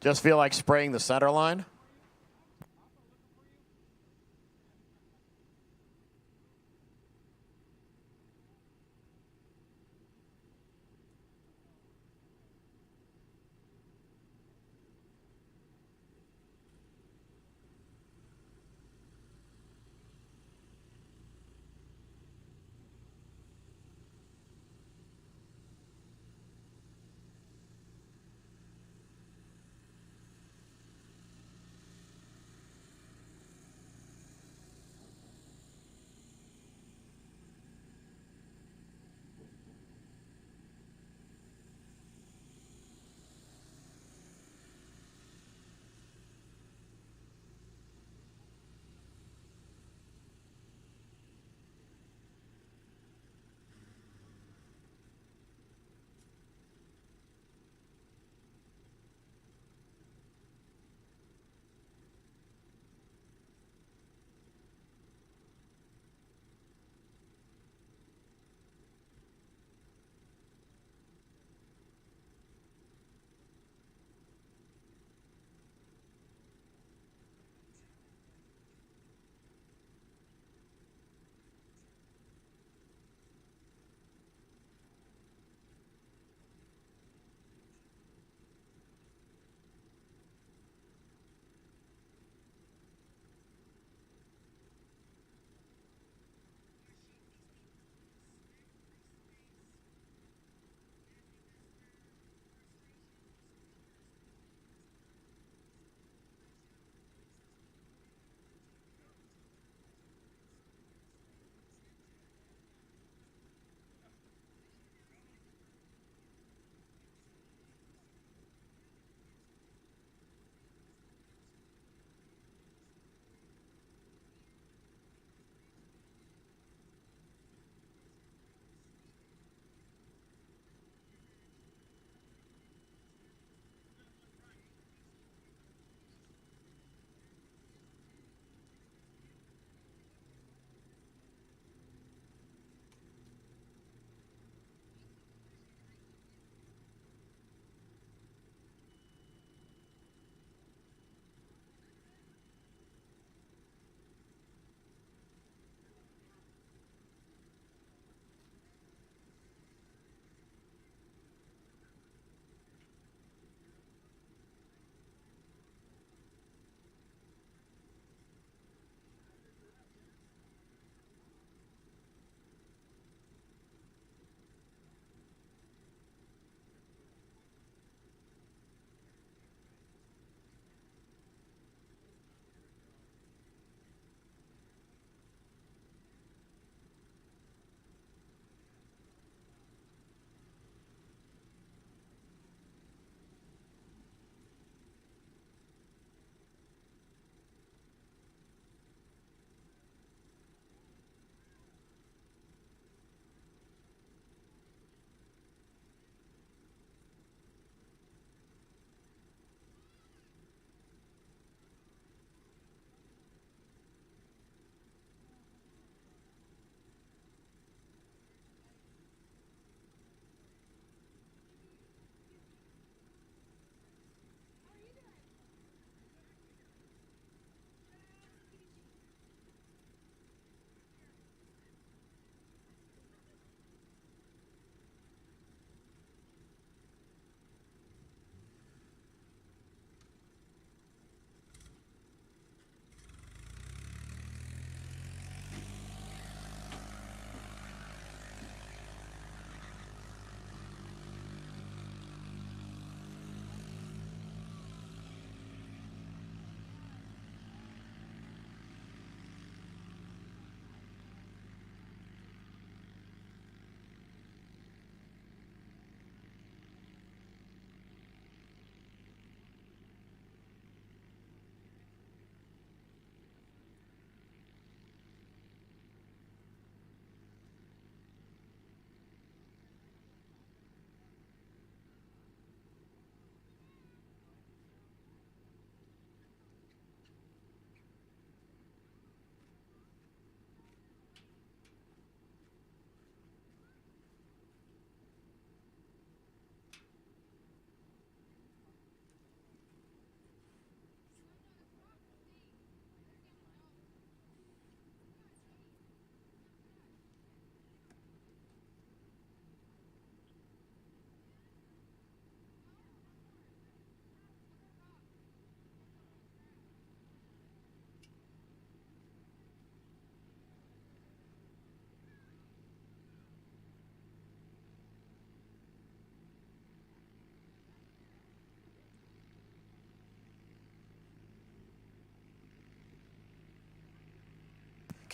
Just feel like spraying the center line.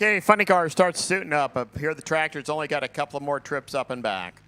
Okay, funny car starts suiting up. Up here, the tractor's only got a couple more trips up and back.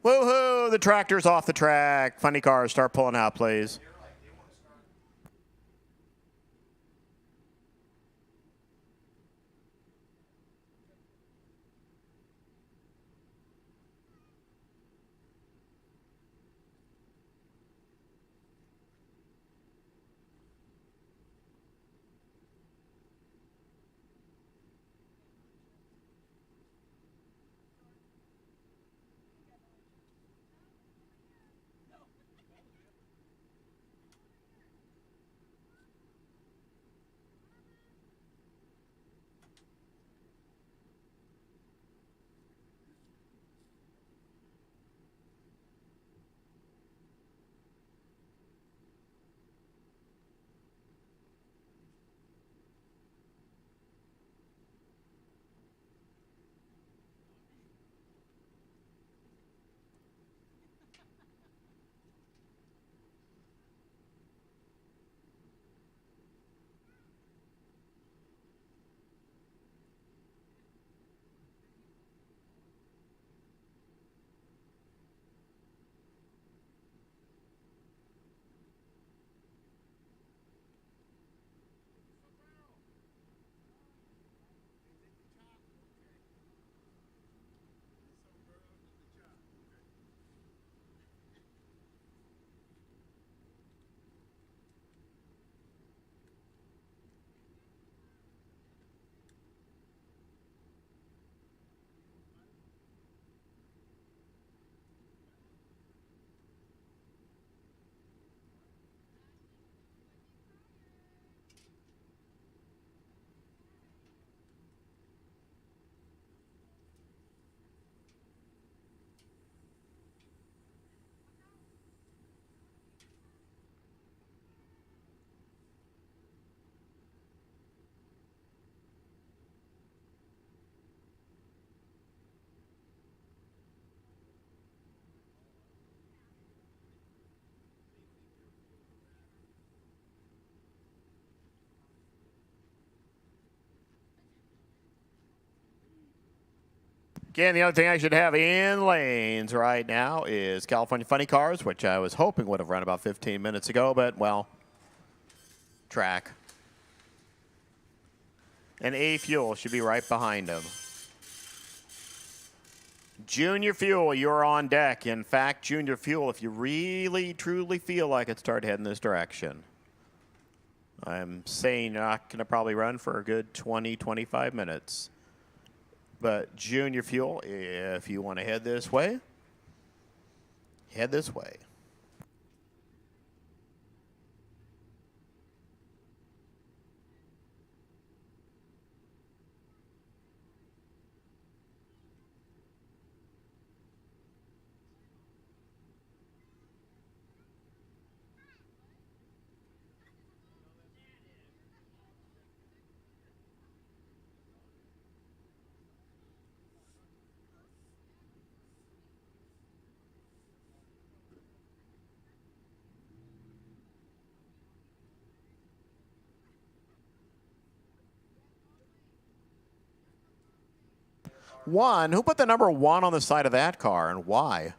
Woohoo! The tractor's off the track. Funny cars, start pulling out, please. Again, the other thing I should have in lanes right now is California Funny Cars, which I was hoping would have run about 15 minutes ago, but, well, track. And A Fuel should be right behind him. Junior Fuel, you're on deck. In fact, Junior Fuel, if you really, truly feel like it, start heading this direction. I'm saying you're not going to probably run for a good 20, 25 minutes. But Junior Fuel, if you want to head this way, head this way. One, who put the number 1 on the side of that car and why?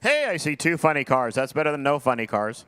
Hey, I see 2 funny cars. That's better than no funny cars.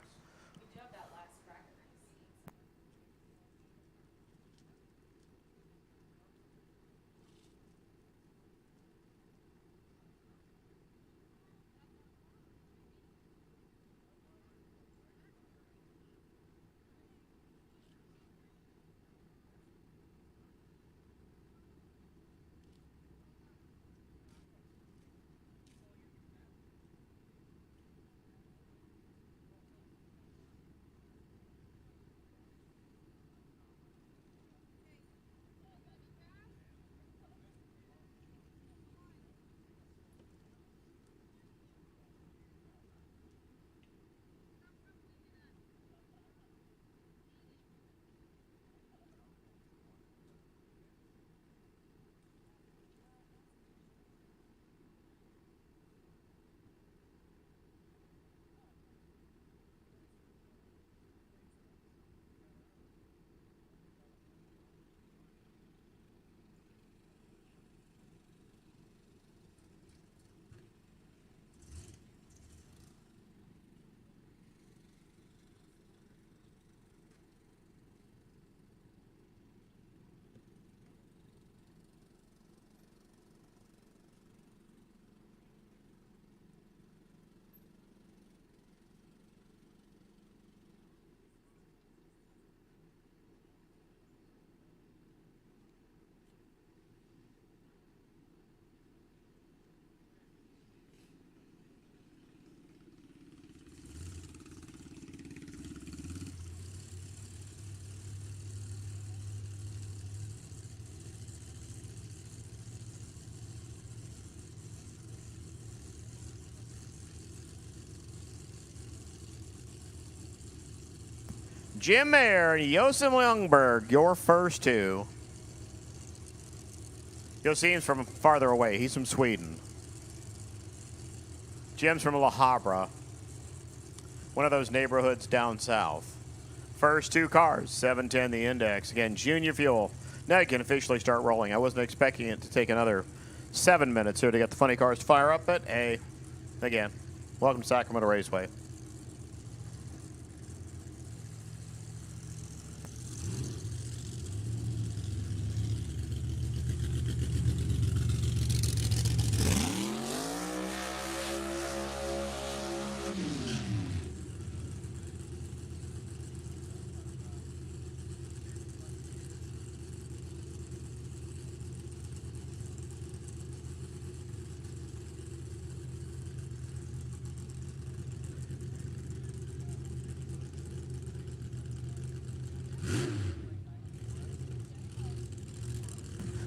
Jim Mayer and Josem Ljungberg, your first 2. Josem's from farther away. He's from Sweden. Jim's from La Habra, one of those neighborhoods down south. First 2 cars, 710 the index. Again, Junior Fuel. Now you can officially start rolling. I wasn't expecting it to take another 7 minutes here to get the funny cars to fire up, but hey, again, welcome to Sacramento Raceway.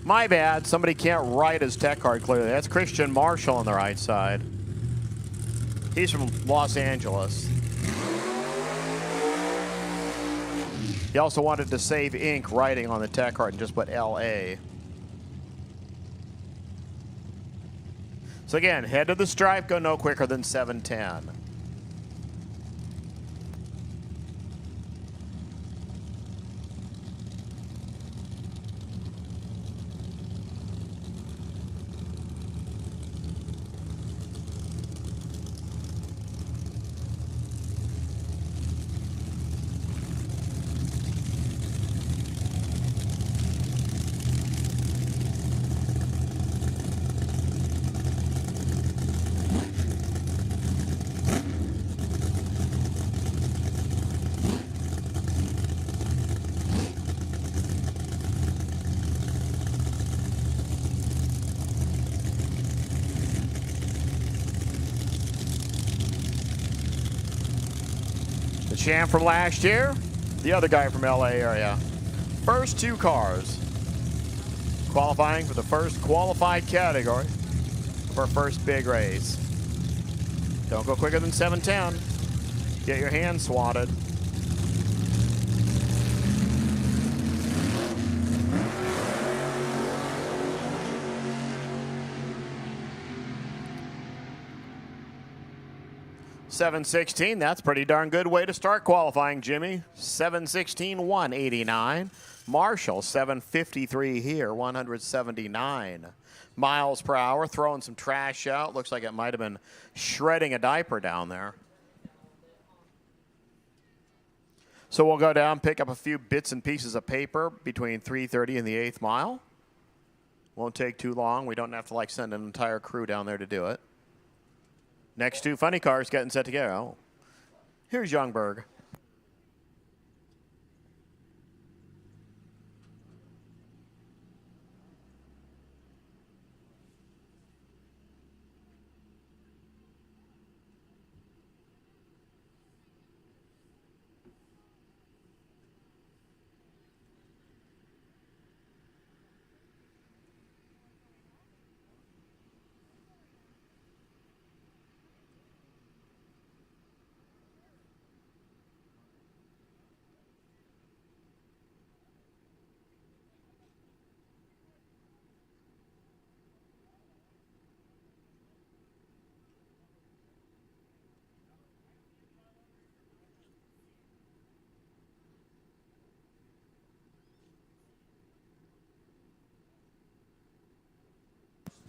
My bad, somebody can't write his tech card clearly. That's Christian Marshall on the right side. He's from Los Angeles. He also wanted to save ink writing on the tech card and just put LA. So again, head to the stripe, go no quicker than 710. Champ from last year, the other guy from LA area. First 2 cars qualifying for the first qualified category for our first big race. Don't go quicker than 710. Get your hand swatted. $716, that's a pretty darn good way to start qualifying, Jimmy. $716, $189. Marshall, 753 here, 179 miles per hour, throwing some trash out. Looks like it might have been shredding a diaper down there. So we'll go down, pick up a few bits and pieces of paper between 3:30 and the 8th mile. Won't take too long. We don't have to like send an entire crew down there to do it. Next two funny cars getting set to go. Here's Youngberg.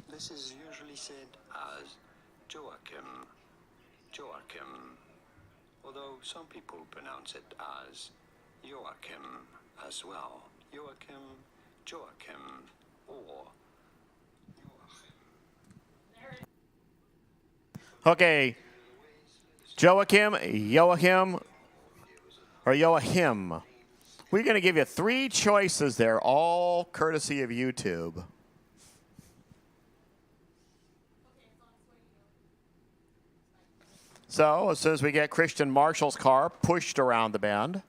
This is usually said as Joachim, although some people pronounce it as Joachim as well. Joachim, or Joachim. Okay, Joachim, or Joachim. We're going to give you 3 choices there, all courtesy of YouTube. So as soon as we get Christian Marshall's car pushed around the bend.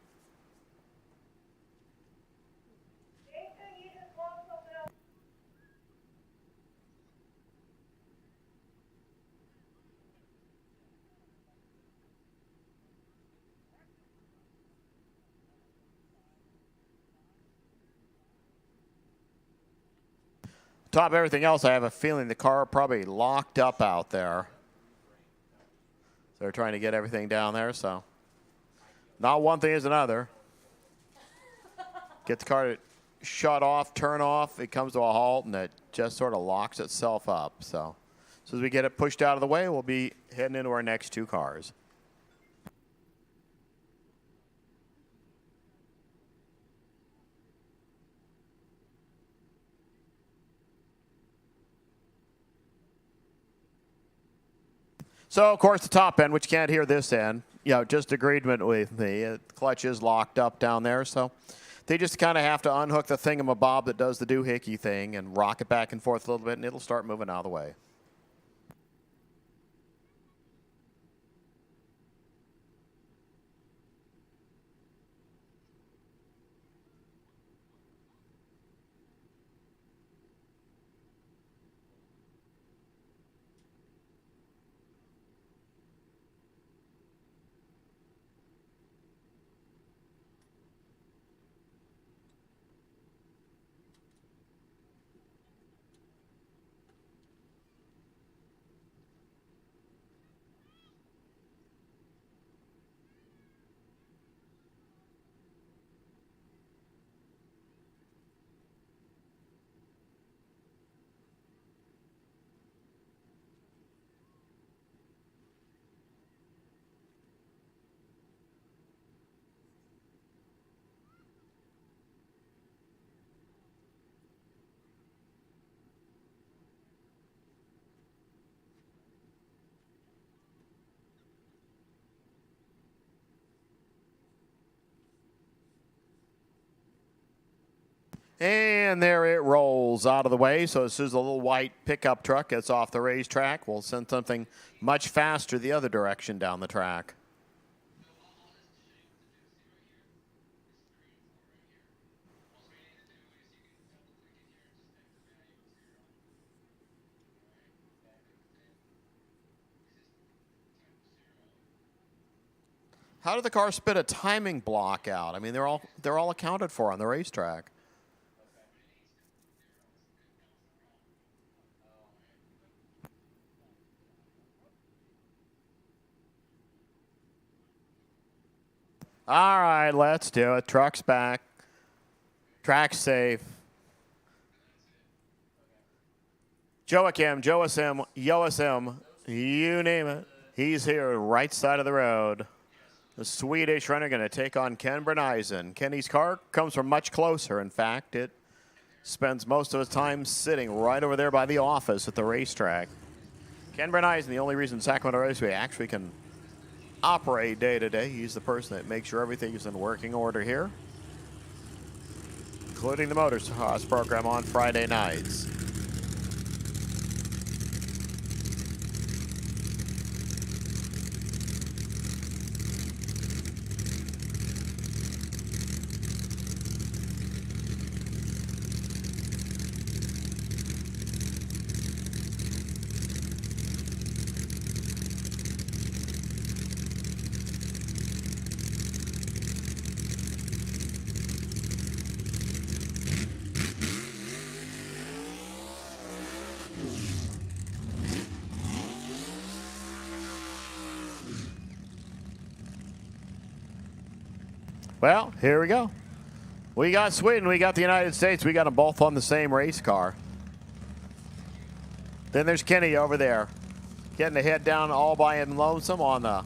Top of everything else, I have a feeling the car probably locked up out there. They're trying to get everything down there, so not one thing is another. Get the car to shut off, turn off, it comes to a halt, and it just sort of locks itself up. So as soon as we get it pushed out of the way, we'll be heading into our next 2 cars. So, of course, the top end, which you can't hear this end, just agreement with me. The clutch is locked up down there, so they just kind of have to unhook the thingamabob that does the doohickey thing and rock it back and forth a little bit, and it'll start moving out of the way. And there it rolls out of the way. So as soon as a little white pickup truck gets off the racetrack, we'll send something much faster the other direction down the track. How did the car spit a timing block out? I mean, they're all accounted for on the racetrack. All right, let's do it. Truck's back. Track safe. Joachim, Joachim, you name it. He's here, right side of the road. The Swedish runner going to take on Ken Berneisen. Kenny's car comes from much closer. In fact, it spends most of his time sitting right over there by the office at the racetrack. Ken Berneisen, the only reason Sacramento Raceway actually can operate day to day. He's the person that makes sure everything is in working order here, including the Motocross program on Friday nights. Well, here we go. We got Sweden, we got the United States, we got them both on the same race car. Then there's Kenny over there, getting the head down all by him lonesome on the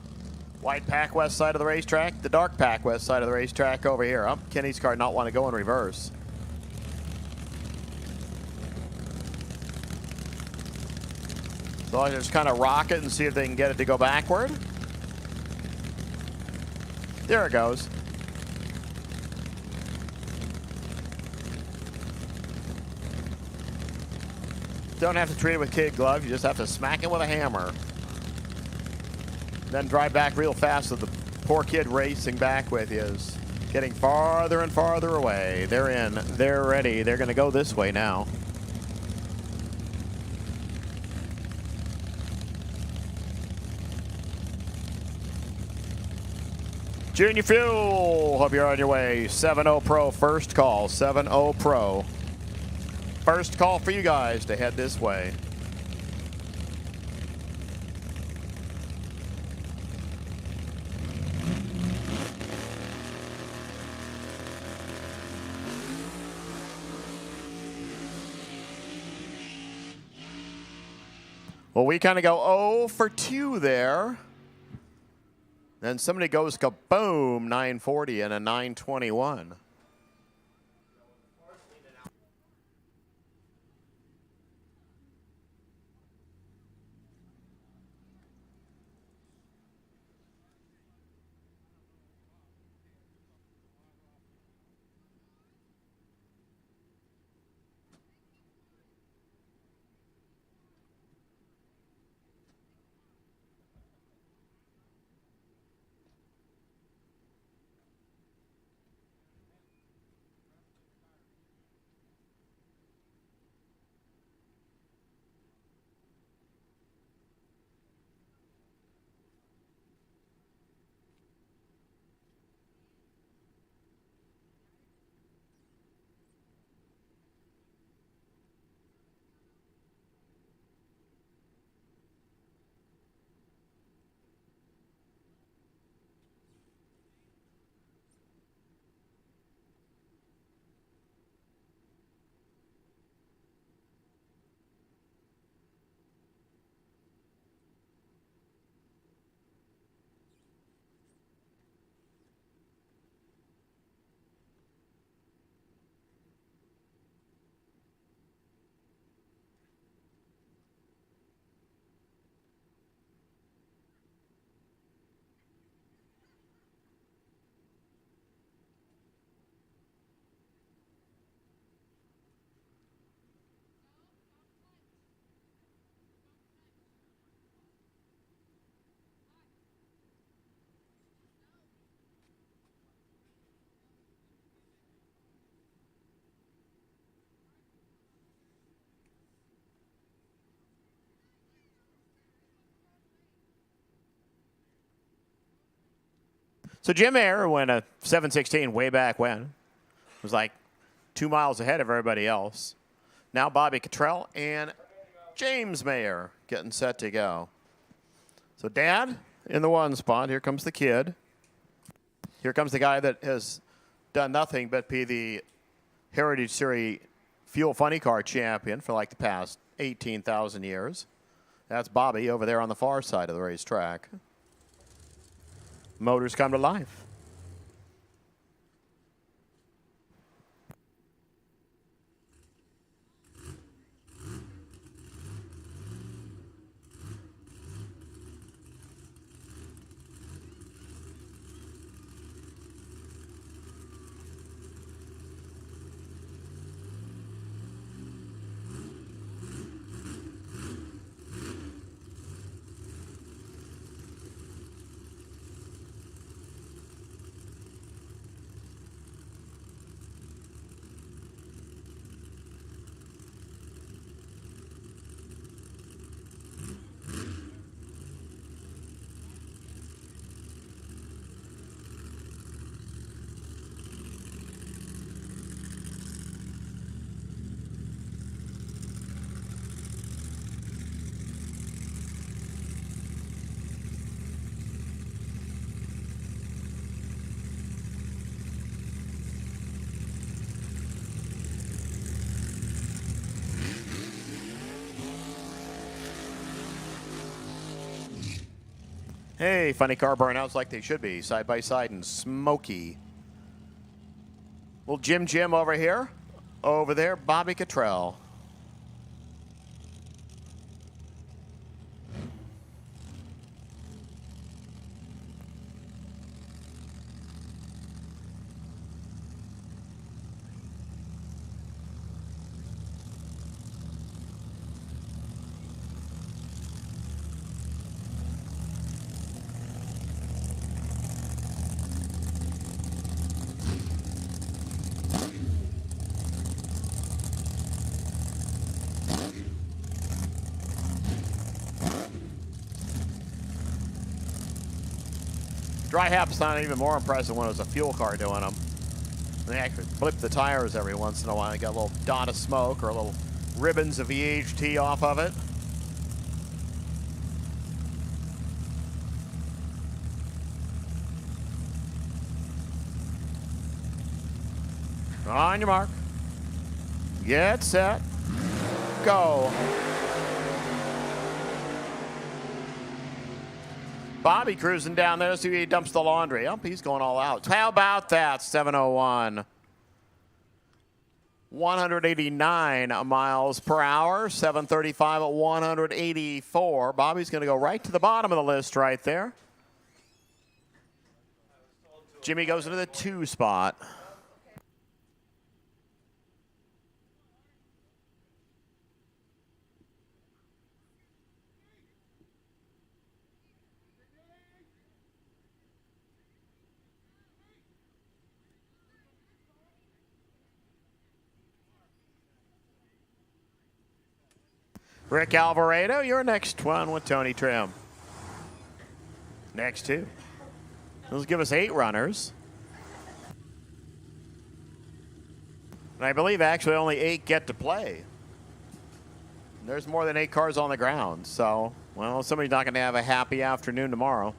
white pack west side of the racetrack, the dark pack west side of the racetrack over here. Kenny's car not want to go in reverse. So I just kind of rock it and see if they can get it to go backward. There it goes. Don't have to treat it with kid gloves. You just have to smack it with a hammer. Then drive back real fast so the poor kid racing back with you is getting farther and farther away. They're in. They're ready. They're going to go this way now. Junior Fuel, hope you're on your way. 7-0 Pro, first call. 7-0 Pro. First call for you guys to head this way. Well, we kind of go 0 for 2 there. Then somebody goes kaboom, 940 and a 921. So Jim Ayer went a 7:16 way back when. Was like 2 miles ahead of everybody else. Now Bobby Cottrell and James Mayer getting set to go. So Dad in the 1 spot. Here comes the kid. Here comes the guy that has done nothing but be the Heritage Series Fuel Funny Car champion for like the past 18,000 years. That's Bobby over there on the far side of the racetrack. Motors come to life. Hey, funny car burnouts like they should be, side by side and smoky. Little Jim over here. Over there, Bobby Cottrell. Dry hap's not even more impressive when it was a fuel car doing them. They actually blip the tires every once in a while. You got a little dot of smoke or a little ribbons of VHT off of it. On your mark. Get set. Go. Bobby cruising down there, see he dumps the laundry. Oh, he's going all out. How about that? 701. 189 miles per hour. 735 at 184. Bobby's going to go right to the bottom of the list right there. Jimmy goes into the 2 spot. Rick Alvarado, your next one with Tony Trim. Next 2. Those give us 8 runners. And I believe actually only 8 get to play. There's more than 8 cars on the ground. So, well, somebody's not going to have a happy afternoon tomorrow.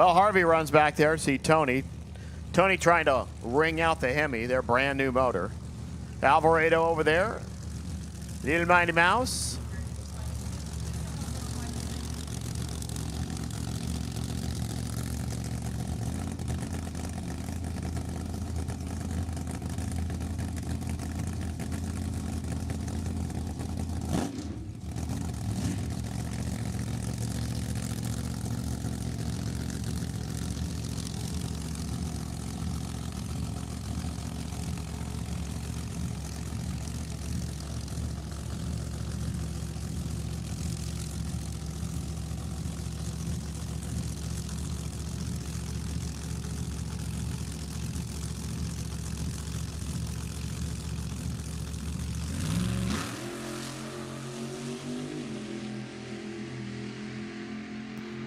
Well, Harvey runs back there to see Tony. Tony trying to wring out the Hemi, their brand new motor. Alvarado over there. Little Mighty Mouse.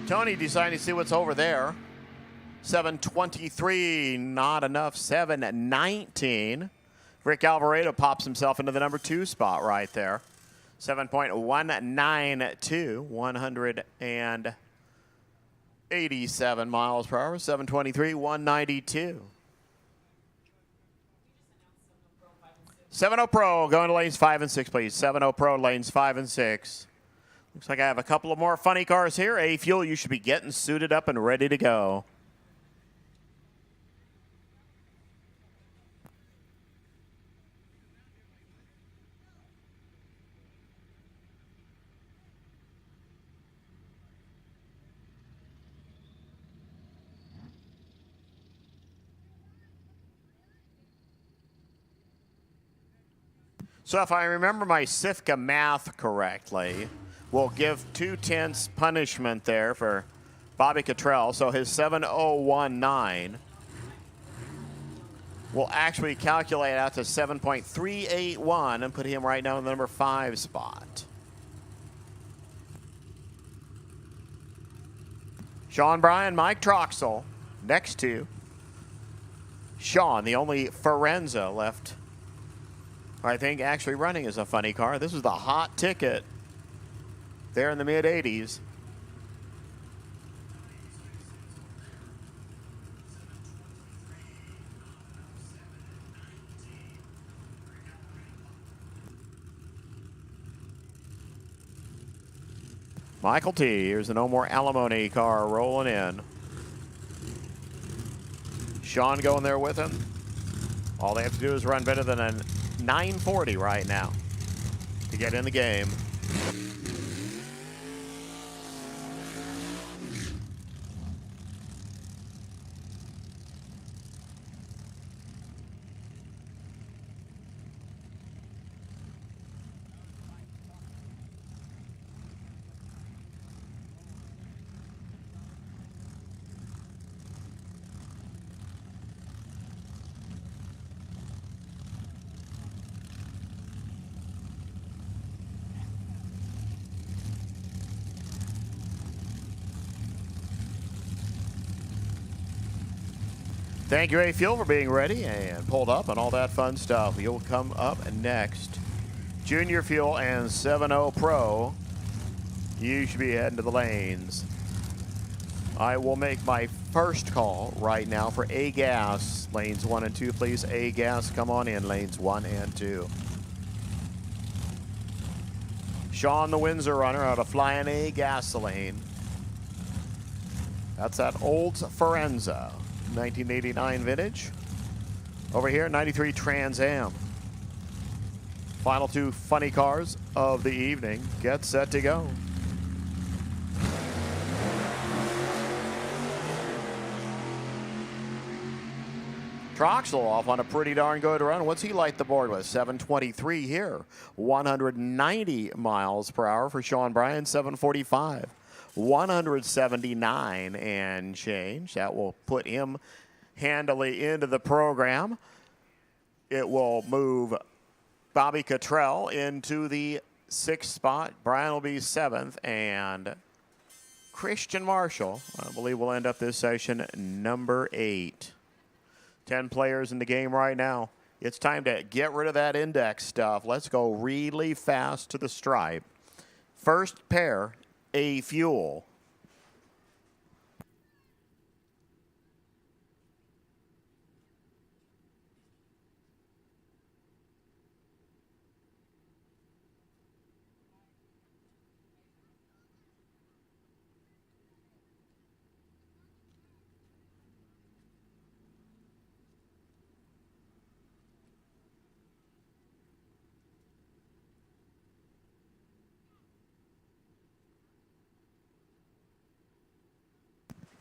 Tony deciding to see what's over there. 723, not enough. 719. Rick Alvarado pops himself into the number 2 spot right there. 7.192, 187 miles per hour. 723, 192. 7-0 Pro going to lanes 5 and 6, please. 7-0 Pro lanes 5 and 6. Looks like I have a couple of more funny cars here. A-Fuel, you should be getting suited up and ready to go. So if I remember my SIFCA math correctly, we'll give 2/10 punishment there for Bobby Cottrell. So his 7.019 will actually calculate out to 7.381 and put him right now in the number 5 spot. Sean Bryan, Mike Troxel next to Sean, the only Forenza left, I think, actually running as a funny car. This is the hot ticket there in the mid-80s. Michael T. Here's the No More Alimony car rolling in. Sean going there with him. All they have to do is run better than a 940 right now to get in the game. Thank you, A-Fuel, for being ready and pulled up and all that fun stuff. You'll come up next. Junior Fuel and 7.0 Pro. You should be heading to the lanes. I will make my first call right now for A-Gas. Lanes 1 and 2, please. A-Gas, come on in, lanes 1 and 2. Sean the Windsor runner out of Flying A Gasoline. That's that old Forenza. 1989 vintage. Over here, 93 Trans Am. Final 2 funny cars of the evening. Get set to go. Troxel off on a pretty darn good run. What's he light the board with? 723 here. 190 miles per hour for Sean Bryan. 745. 179 and change. That will put him handily into the program. It will move Bobby Cottrell into the 6th spot. Brian will be 7th, and Christian Marshall, I believe, will end up this session number 8. 10 players in the game right now. It's time to get rid of that index stuff. Let's go really fast to the stripe. First pair, A-Fuel.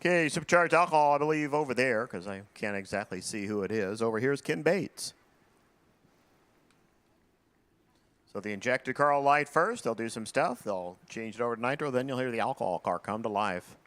Okay, supercharged alcohol, I believe, over there, because I can't exactly see who it is. Over here is Ken Bates. So the injected car will light first. They'll do some stuff. They'll change it over to nitro. Then you'll hear the alcohol car come to life.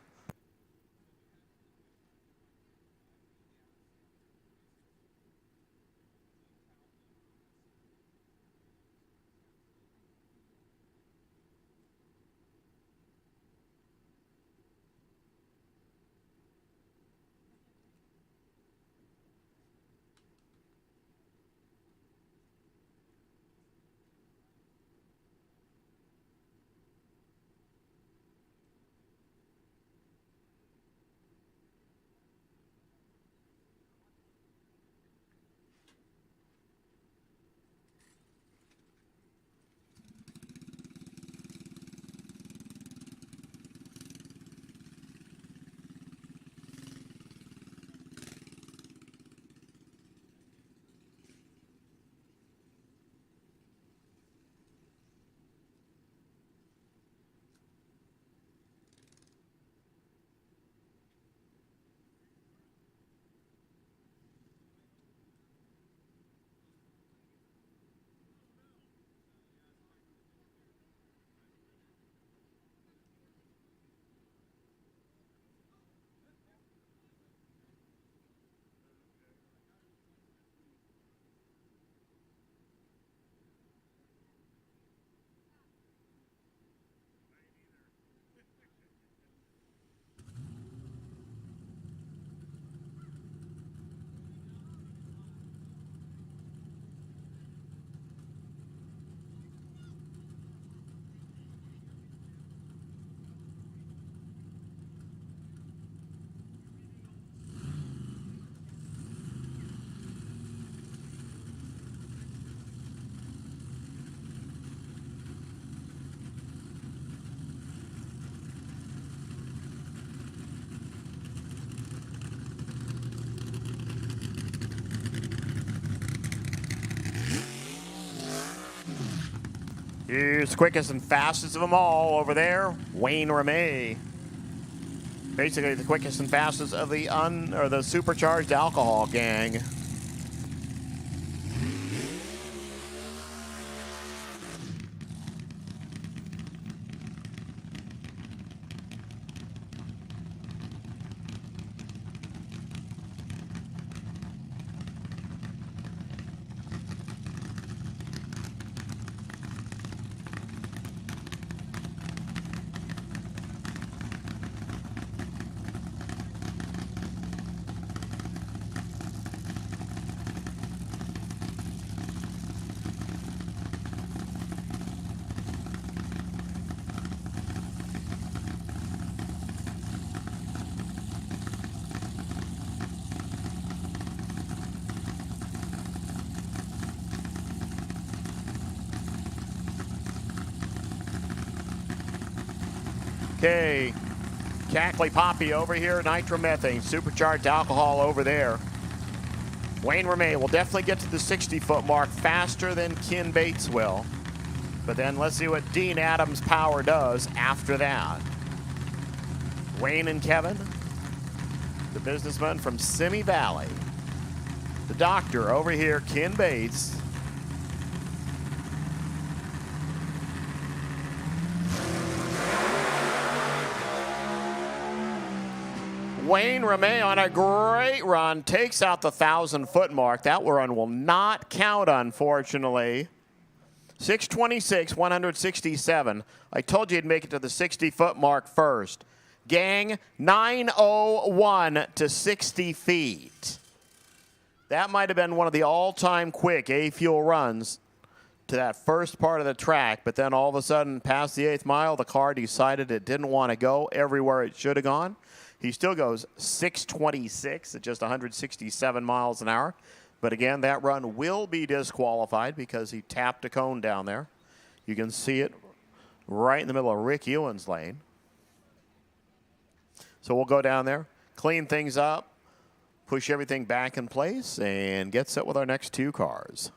Here's the quickest and fastest of them all over there, Wayne Ramey. Basically the quickest and fastest of the supercharged alcohol gang. Okay, Cackley Poppy over here, nitromethane, supercharged alcohol over there. Wayne Ramey will definitely get to the 60-foot mark faster than Ken Bates will. But then let's see what Dean Adams' power does after that. Wayne and Kevin, the businessman from Simi Valley. The doctor over here, Ken Bates. Wayne Ramey on a great run, takes out the 1,000-foot mark. That run will not count, unfortunately. 6:26, 167. I told you he'd make it to the 60-foot mark first. Gang, 9:01 to 60 feet. That might have been one of the all-time quick A-Fuel runs to that first part of the track, but then all of a sudden, past the 8th mile, the car decided it didn't want to go everywhere it should have gone. He still goes 6:26 at just 167 miles an hour. But again, that run will be disqualified because he tapped a cone down there. You can see it right in the middle of Rick Ewan's lane. So we'll go down there, clean things up, push everything back in place, and get set with our next two cars.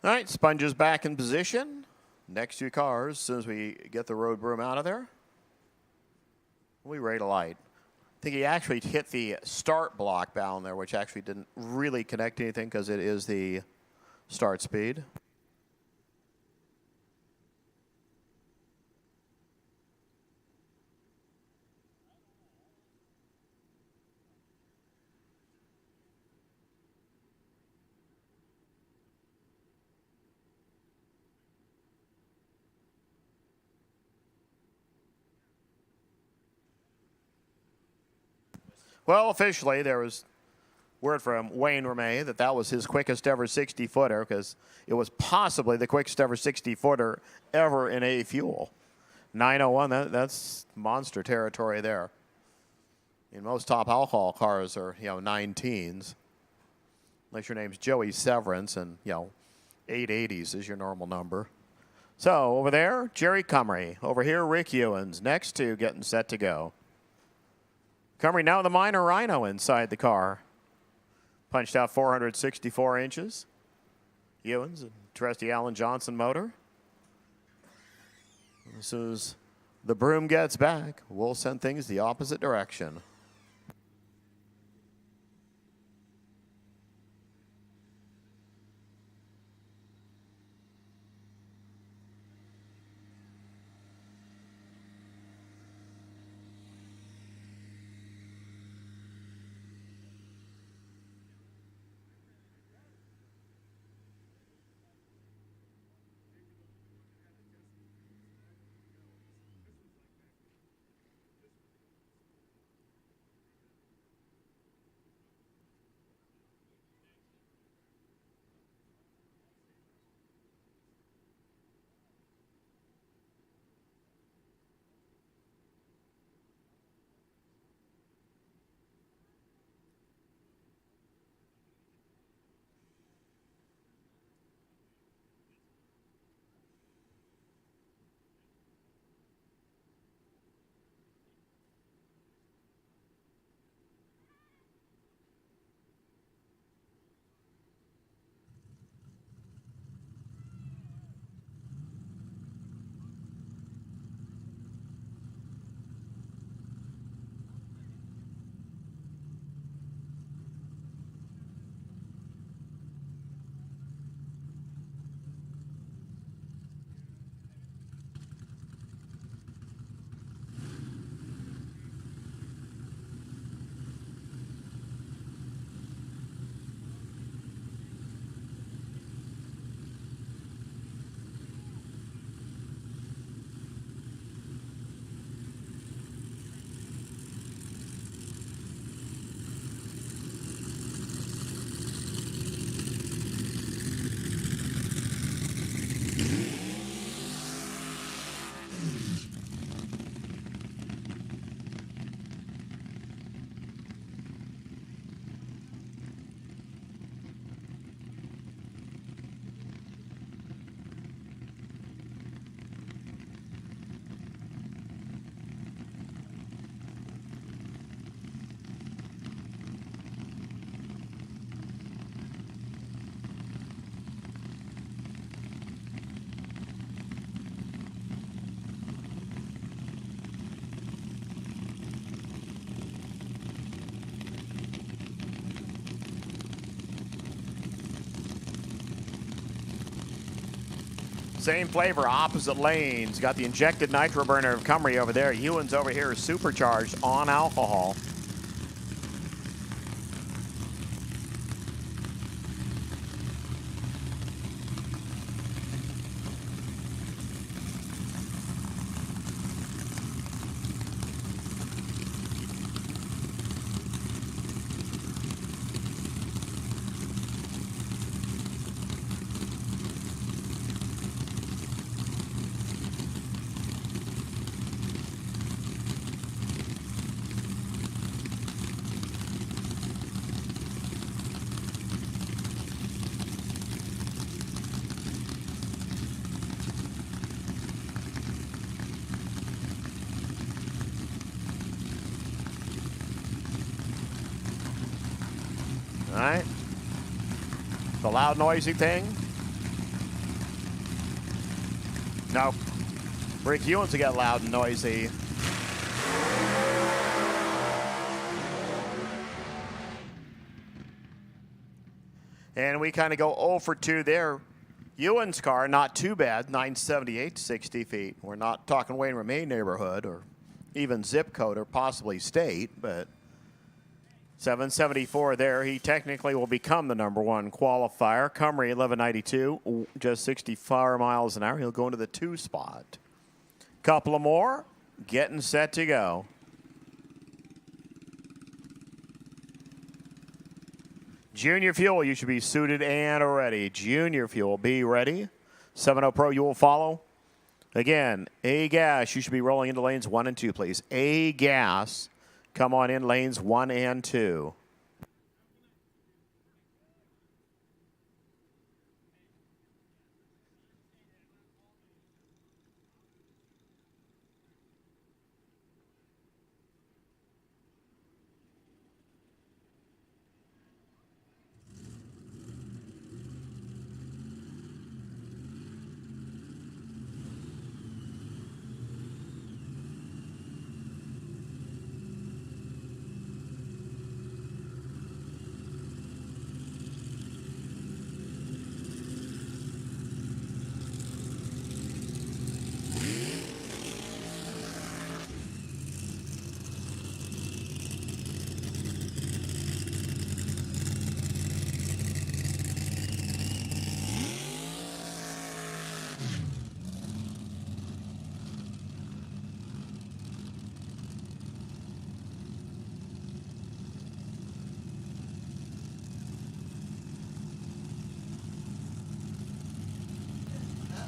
All right, sponges back in position. Next two cars, as soon as we get the road broom out of there, we rate a light. I think he actually hit the start block down there, which actually didn't really connect anything because it is the start speed. Well, officially, there was word from Wayne Ramey that that was his quickest ever 60-footer because it was possibly the quickest ever 60-footer ever in A fuel. 9:01, that's monster territory there. In most top alcohol cars are, 9-teens. Unless your name's Joey Severance and, 880s is your normal number. So over there, Jerry Cumry. Over here, Rick Ewens. Next two getting set to go. Cumry now the minor rhino inside the car. Punched out 464 inches. Ewens, a trusty Alan Johnson motor. As soon as the broom gets back, we'll send things the opposite direction. Same flavor, opposite lanes. Got the injected nitro burner of Cumry over there. Ewens over here is supercharged on alcohol. All right. The loud, noisy thing. Nope. Rick Ewens will get loud and noisy. And we kind of go 0 for 2 there. Ewan's car, not too bad, 978, 60 feet. We're not talking Wayne Remain neighborhood or even zip code or possibly state, but 774 there. He technically will become the #1 qualifier. Cumry, 1192, just 64 miles an hour. He'll go into the 2 spot. Couple of more, getting set to go. Junior Fuel, you should be suited and ready. Junior Fuel, be ready. 7.0 Pro, you will follow. Again, A gas, you should be rolling into lanes 1 and 2, please. A gas, come on in lanes 1 and 2.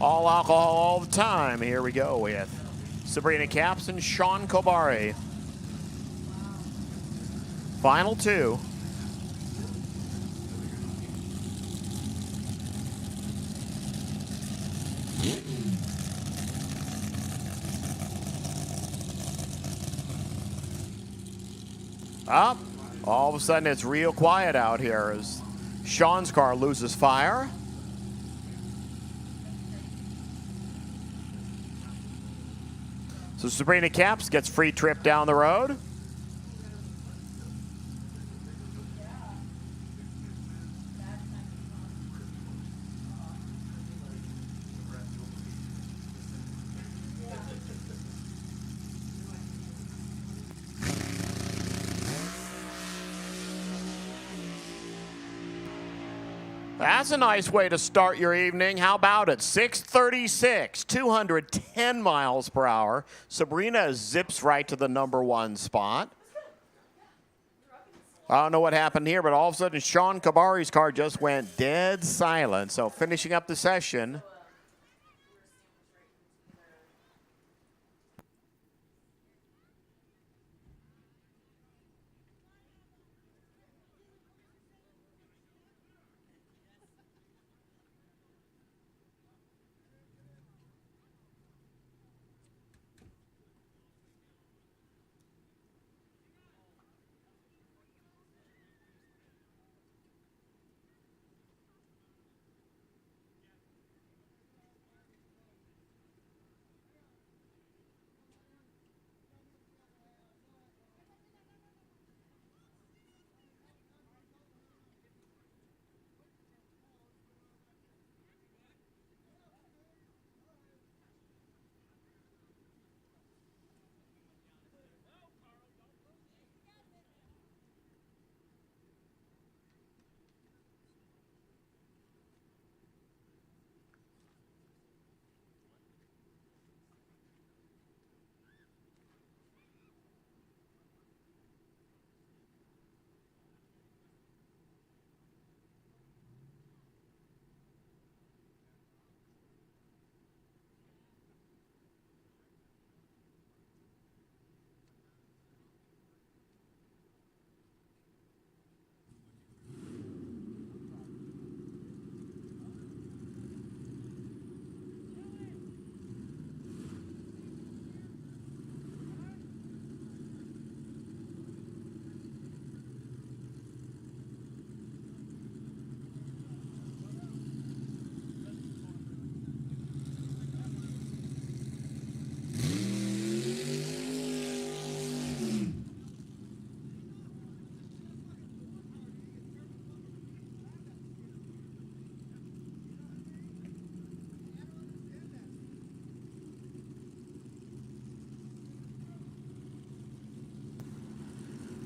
All alcohol all the time. Here we go with Sabrina Capps and Sean Kobari. Final 2. Up. All of a sudden it's real quiet out here as Sean's car loses fire. So Sabrina Capps gets free trip down the road. That's a nice way to start your evening. How about it? 636, 210 miles per hour. Sabrina zips right to the #1 spot. I don't know what happened here, but all of a sudden Sean Kabari's car just went dead silent. So finishing up the session.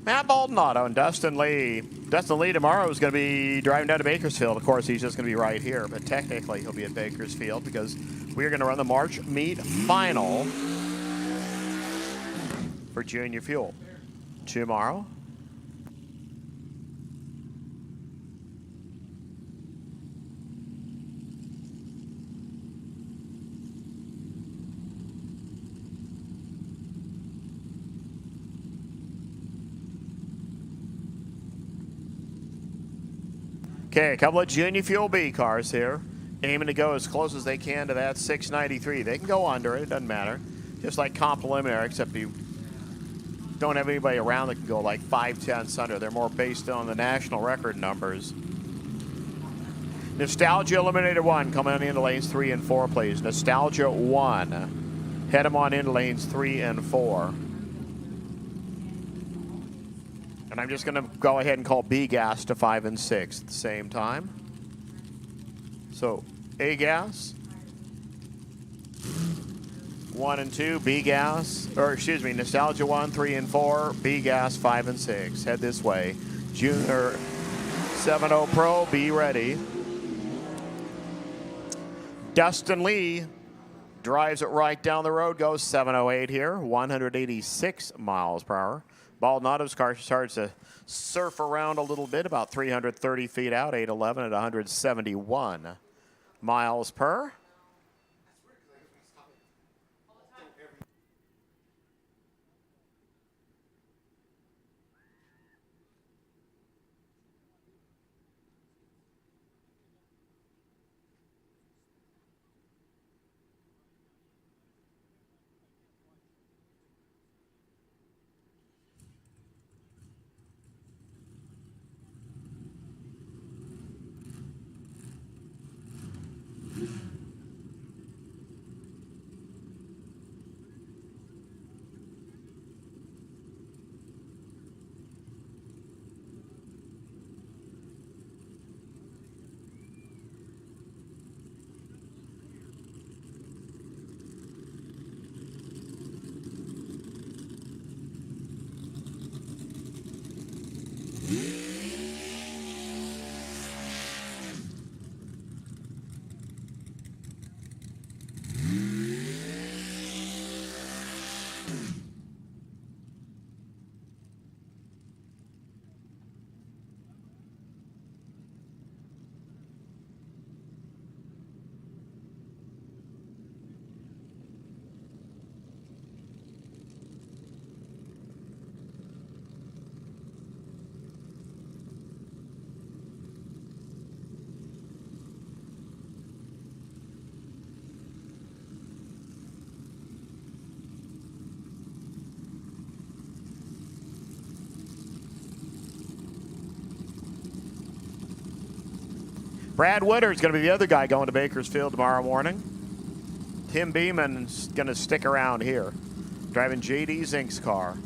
Matt Baldonado and Dustin Lee. Dustin Lee tomorrow is going to be driving down to Bakersfield. Of course, he's just going to be right here, but technically he'll be at Bakersfield because we're going to run the March meet final for Junior Fuel tomorrow. Okay, a couple of Junior Fuel B cars here, aiming to go as close as they can to that 693. They can go under it, doesn't matter. Just like comp preliminary, except you don't have anybody around that can go like 5/10 under. They're more based on the national record numbers. Nostalgia Eliminator 1 coming on into lanes 3 and 4, please. Nostalgia 1. Head them on into lanes 3 and 4. And I'm just going to go ahead and call B gas to 5 and 6 at the same time. So A gas, 1 and 2, B gas, or excuse me, Nostalgia 1, 3 and 4, B gas 5 and 6. Head this way. Junior 7.0 Pro, be ready. Dustin Lee drives it right down the road, goes 708 here, 186 miles per hour. Baldonado's car starts to surf around a little bit, about 330 feet out, 811 at 171 miles per. Brad Woodard's going to be the other guy going to Bakersfield tomorrow morning. Tim Beeman's going to stick around here, driving J.D. Zink's car.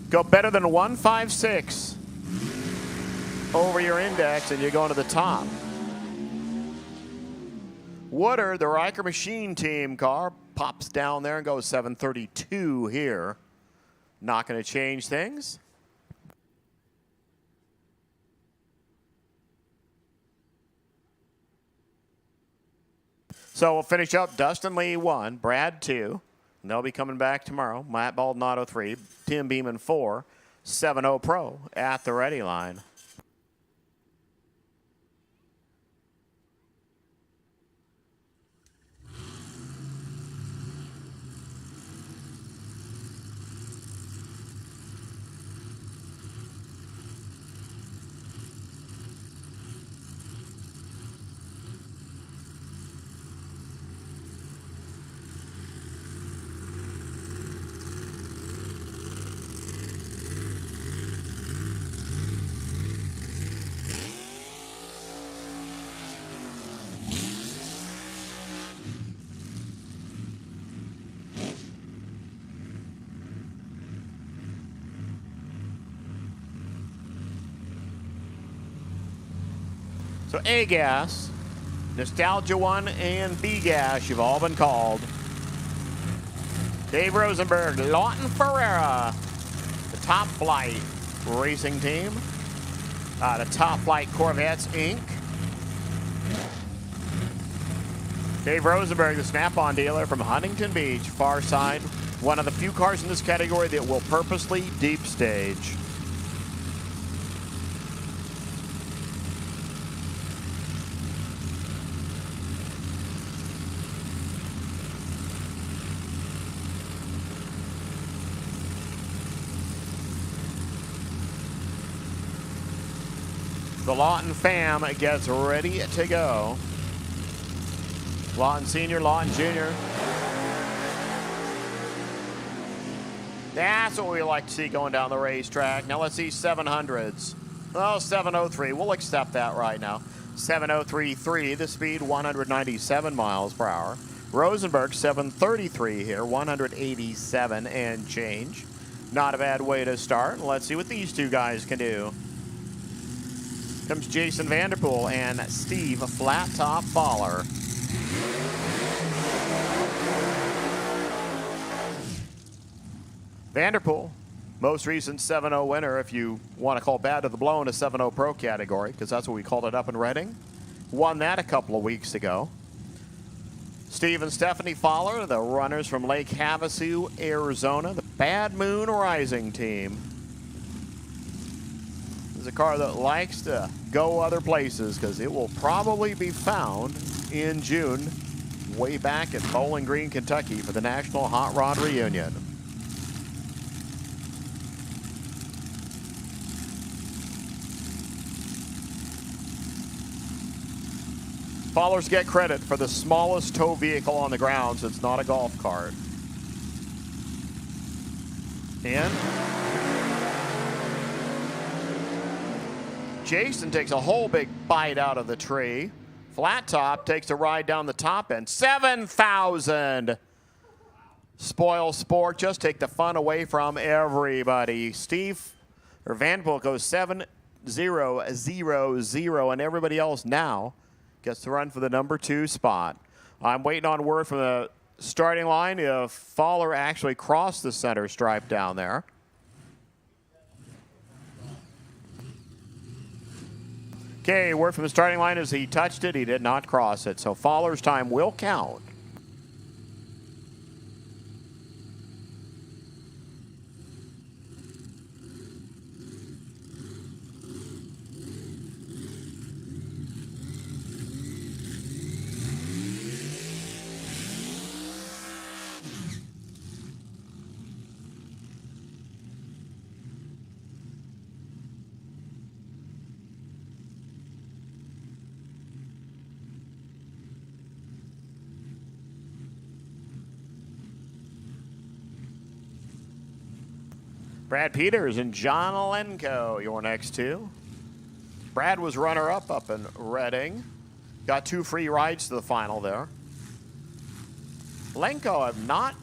Go better than 156 over your index and you're going to the top. Woodard, the Riker Machine Team car, pops down there and goes 732 here. Not going to change things. So we'll finish up. Dustin Lee 1, Brad 2. And they'll be coming back tomorrow. Matt Baldonado 3, Tim Beeman 4, 7.0 Pro at the ready line. So A gas, Nostalgia 1, and B gas, you've all been called. Dave Rosenberg, Lawton Ferreira, the Top Flight racing team. The Top Flight Corvettes, Inc. Dave Rosenberg, the Snap-on dealer from Huntington Beach, far side. One of the few cars in this category that will purposely deep stage. The Lawton fam gets ready to go. Lawton Sr., Lawton Jr. That's what we like to see going down the racetrack. Now let's see 700s. Oh, 703. We'll accept that right now. 703.3, the speed 197 miles per hour. Rosenberg 733 here, 187 and change. Not a bad way to start. Let's see what these two guys can do. Comes Jason Vanderpool and Steve Flat Top Faller. Vanderpool, most recent 7-0 winner, if you want to call bad to the blow in a 7-0 pro category, because that's what we called it up in Reading. Won that a couple of weeks ago. Steve and Stephanie Faller, the runners from Lake Havasu, Arizona, the Bad Moon Rising team. This is a car that likes to go other places because it will probably be found in June way back in Bowling Green, Kentucky for the National Hot Rod Reunion. Fallers get credit for the smallest tow vehicle on the ground, so it's not a golf cart. And Jason takes a whole big bite out of the tree. Flat Top takes a ride down the top end. 7,000. Spoil sport. Just take the fun away from everybody. Vanderpool goes 7-0-0-0, and everybody else now gets to run for the number 2 spot. I'm waiting on word from the starting line if Faller actually crossed the center stripe down there. Okay, word from the starting line is he touched it. He did not cross it. So Faller's time will count. Brad Peters and John Alenko, your next two. Brad was runner-up up in Reading. Got 2 free rides to the final there. Alenko, I've not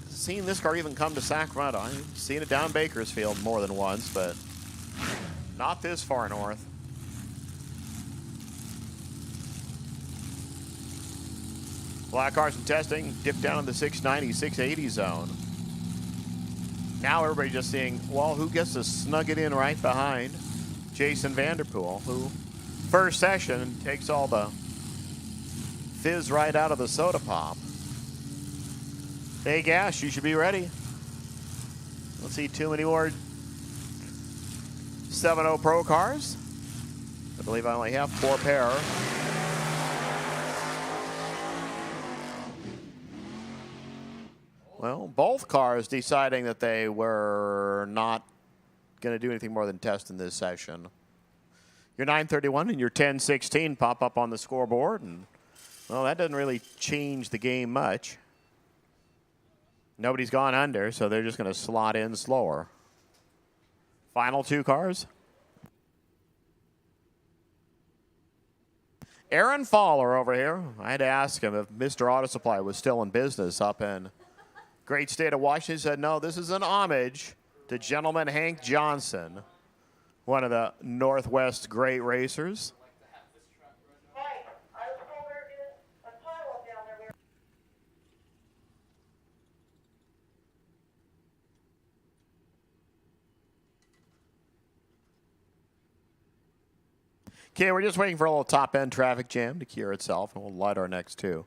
seen this car even come to Sacramento. I've seen it down Bakersfield more than once, but not this far north. Black cars and testing dipped down in the 690, 680 zone. Now everybody's just seeing, well, who gets to snug it in right behind Jason Vanderpool, who first session takes all the fizz right out of the soda pop. Hey, Gash, you should be ready. Let's see too many more 7-0 Pro cars. I believe I only have 4 pair. Well, both cars deciding that they were not going to do anything more than test in this session. Your 931 and your 1016 pop up on the scoreboard, and, well, that doesn't really change the game much. Nobody's gone under, so they're just going to slot in slower. Final 2 cars. Aaron Faller over here. I had to ask him if Mr. Auto Supply was still in business up in great state of Washington. He said, no, this is an homage to Gentleman Hank Johnson, one of the Northwest great racers. Okay, we're just waiting for a little top-end traffic jam to cure itself, and we'll light our next two.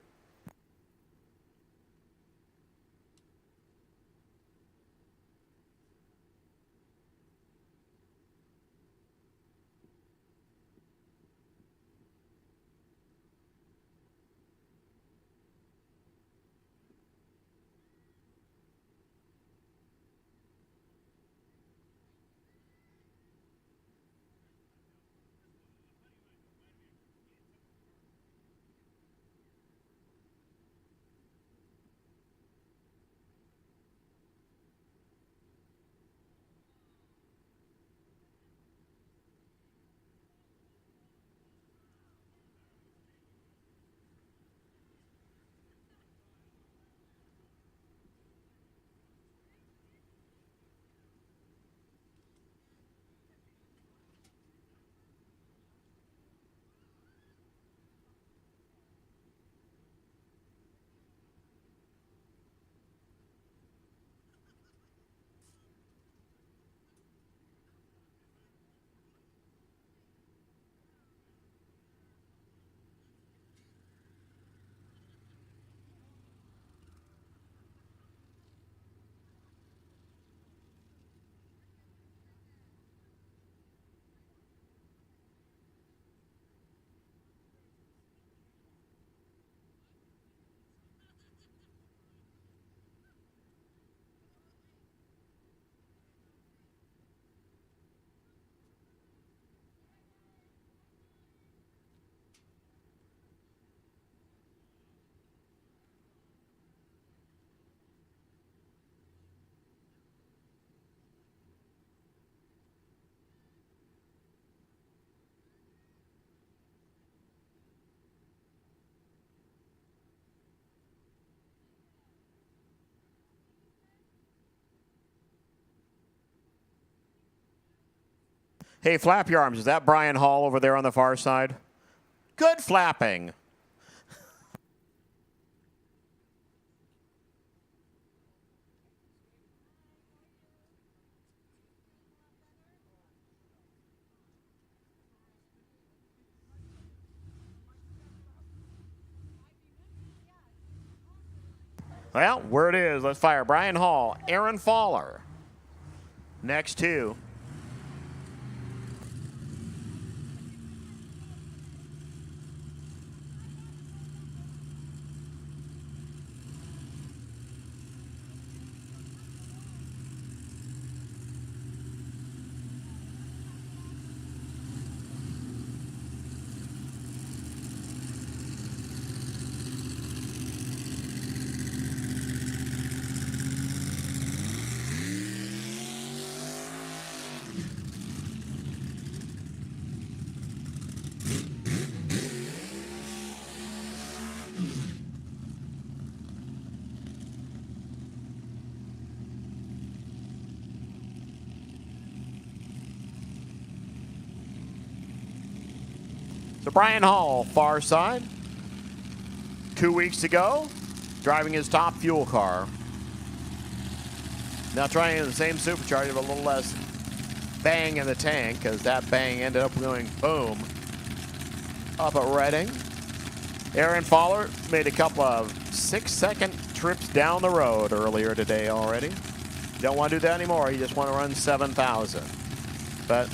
Hey, flap your arms. Is that Brian Hall over there on the far side? Good flapping. Well, where it is, let's fire Brian Hall, Aaron Faller. Next two. So Brian Hall, far side. 2 weeks ago, driving his top fuel car. Now trying the same supercharger, but a little less bang in the tank, because that bang ended up going boom up at Reading. Aaron Faller made a couple of 6-second trips down the road earlier today already. You don't want to do that anymore. You just want to run 7,000. But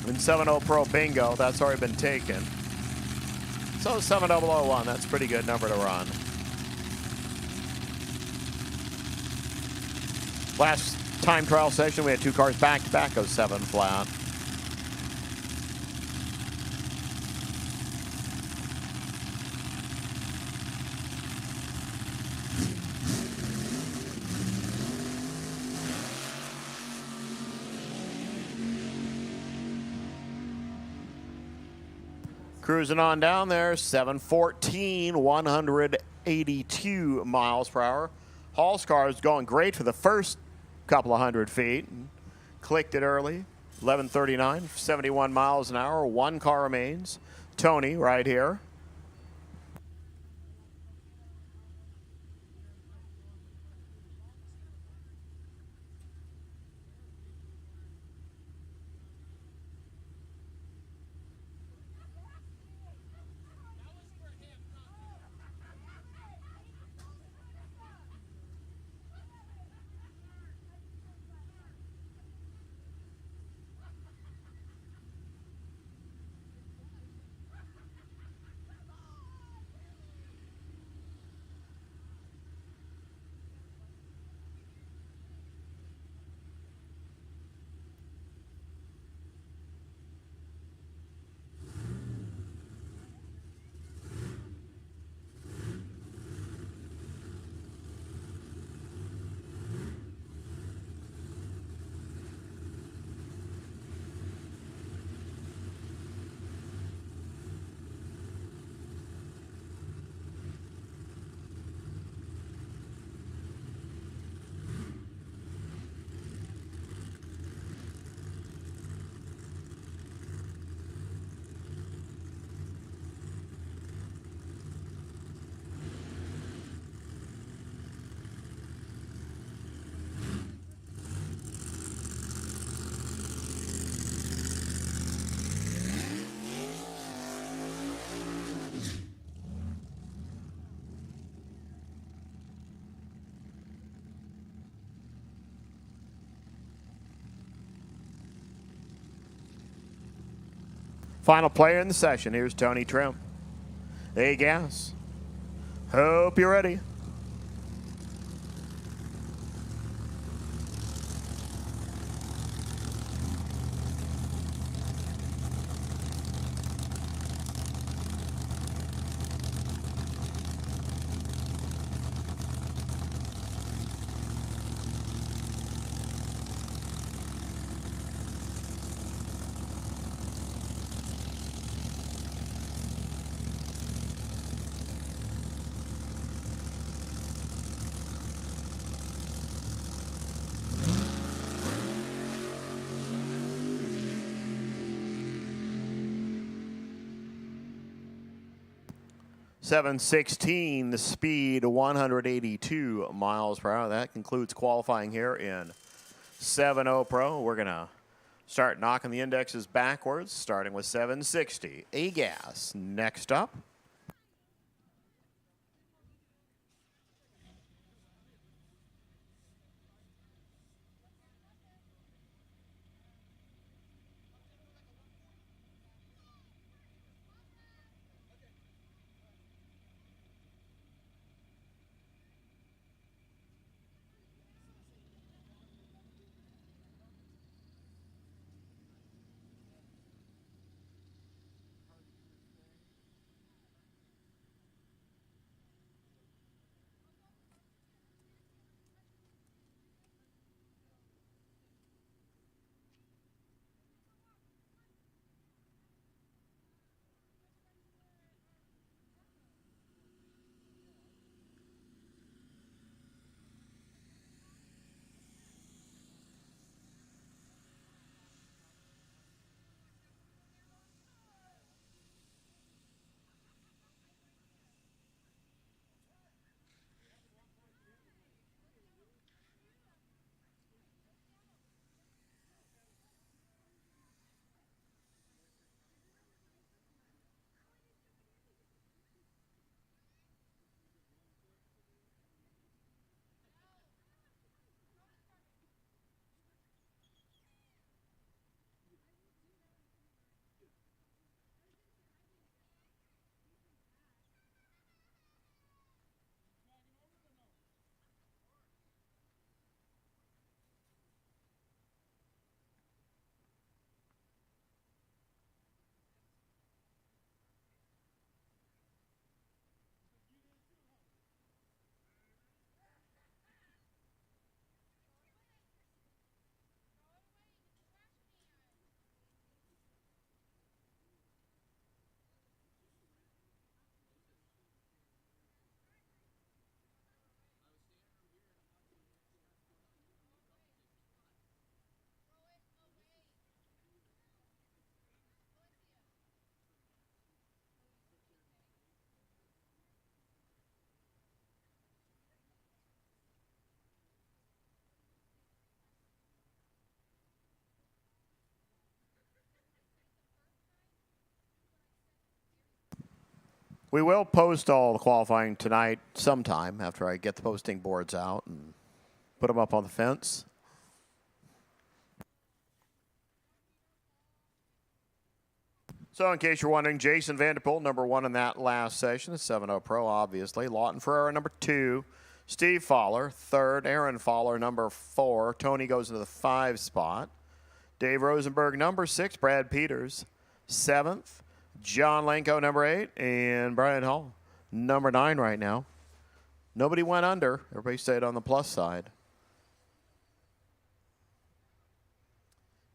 in 7.0 Pro Bingo, that's already been taken. So 7001, that's a pretty good number to run. Last time trial session, we had 2 cars back-to-back of 7 flat. Cruising on down there, 714, 182 miles per hour. Hall's car is going great for the first couple of hundred feet. Clicked it early, 11:39, 71 miles an hour. 1 car remains. Tony right here. Final player in the session. Here's Tony Trim. Hey, gas. Hope you're ready. .716, the speed 182 miles per hour. That concludes qualifying here in 7.0 Pro. We're going to start knocking the indexes backwards, starting with 760. A-gas next up. We will post all the qualifying tonight sometime after I get the posting boards out and put them up on the fence. So in case you're wondering, Jason Vanderpool, number 1 in that last session, 7.0 Pro, obviously. Lawton Ferreira, number 2. Steve Fowler, 3rd. Aaron Fowler, number 4. Tony goes into the 5 spot. Dave Rosenberg, number 6. Brad Peters, 7th. John Lenko, number 8. And Brian Hall, number 9 right now. Nobody went under. Everybody stayed on the plus side.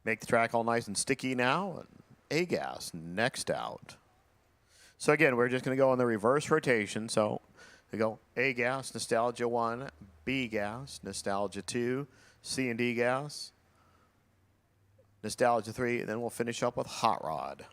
Make the track all nice and sticky now. And A-gas next out. So again, we're just going to go in the reverse rotation. So we go A-gas, Nostalgia 1, B-gas, Nostalgia 2, C and D gas, Nostalgia 3, and then we'll finish up with Hot Rod.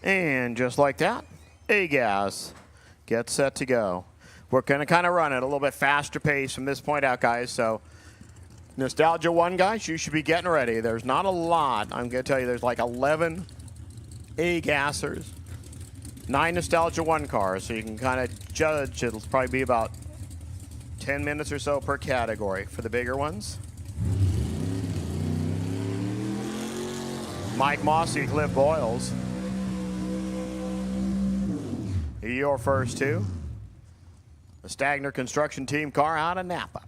And just like that, A-gas gets set to go. We're going to kind of run at a little bit faster pace from this point out, guys. So, Nostalgia 1, guys, you should be getting ready. There's not a lot. I'm going to tell you there's like 11 A-gassers, 9 Nostalgia 1 cars. So you can kind of judge. It'll probably be about 10 minutes or so per category for the bigger ones. Mike Mossy, Cliff Boyles. Your first two. The Stagner Construction Team car out of Napa.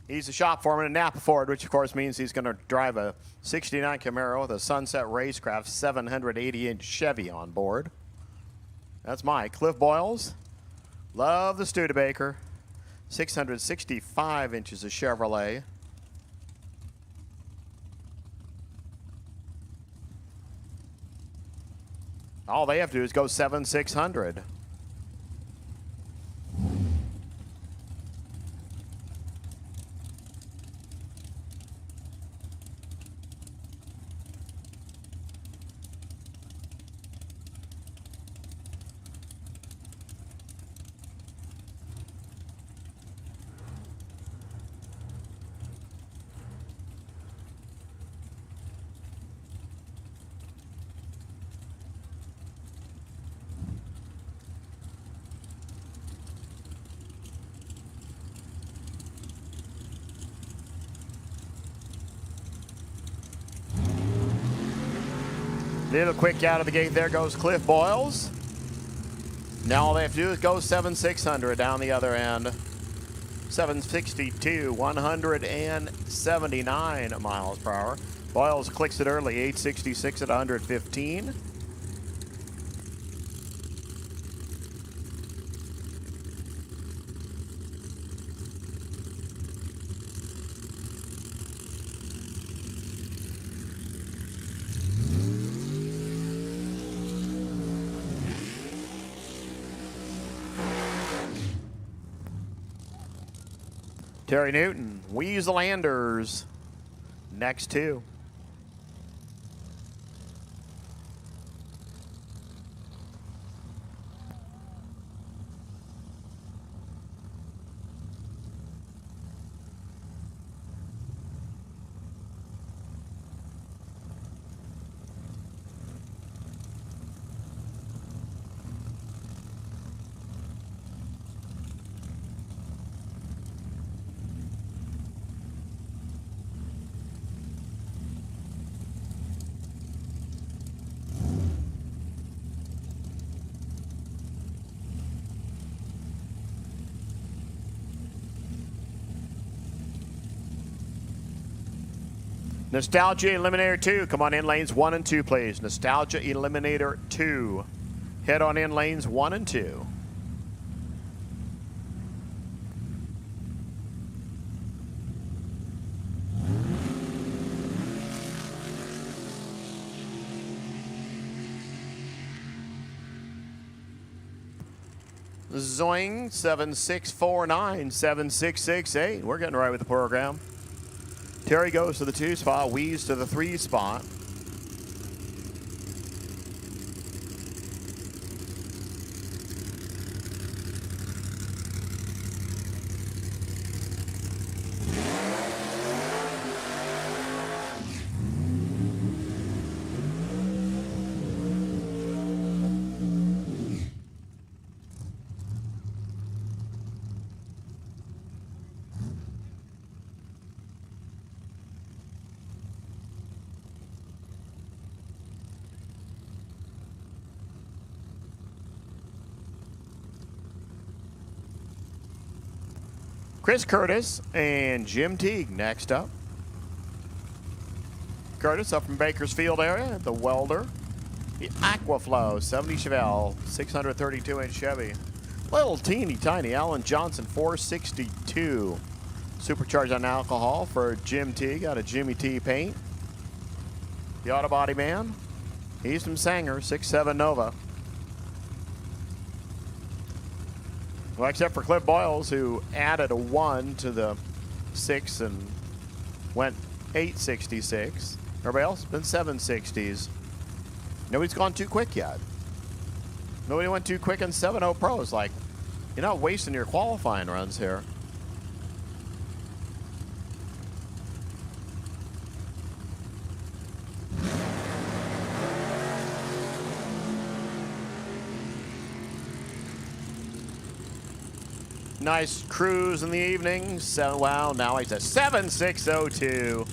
He's a shop foreman at Napa Ford, which of course means he's going to drive a 69 Camaro with a Sunset Racecraft 780-inch Chevy on board. That's Mike. Cliff Boyles. Love the Studebaker. 665 inches of Chevrolet. All they have to do is go 7,600. Little quick out of the gate. There goes Cliff Boyles. Now all they have to do is go 7,600 down the other end. 762, 179 miles per hour. Boyles clicks it early, 866 at 115. Terry Newton, Weaselanders, next two. Nostalgia Eliminator 2, come on in lanes 1 and 2, please. Nostalgia Eliminator 2. Head on in lanes 1 and 2. Zoing 7649 7668. We're getting right with the program. Terry goes to the 2 spot, Weeze to the 3 spot. Chris Curtis and Jim Teague next up. Curtis up from Bakersfield area, the welder. The Aquaflow 70 Chevelle, 632-inch Chevy. Little teeny tiny Alan Johnson 462. Supercharged on alcohol for Jim Teague out of Jimmy T Paint. The Auto Body Man. He's from Sanger, 6.7 Nova. Well, except for Cliff Boyles, who added a 1 to the 6 and went 866. Everybody else has been 760s. Nobody's gone too quick yet. Nobody went too quick in 7.0 pros. Like, you're not wasting your qualifying runs here. Nice cruise in the evening. So, wow, now he's at 7.602.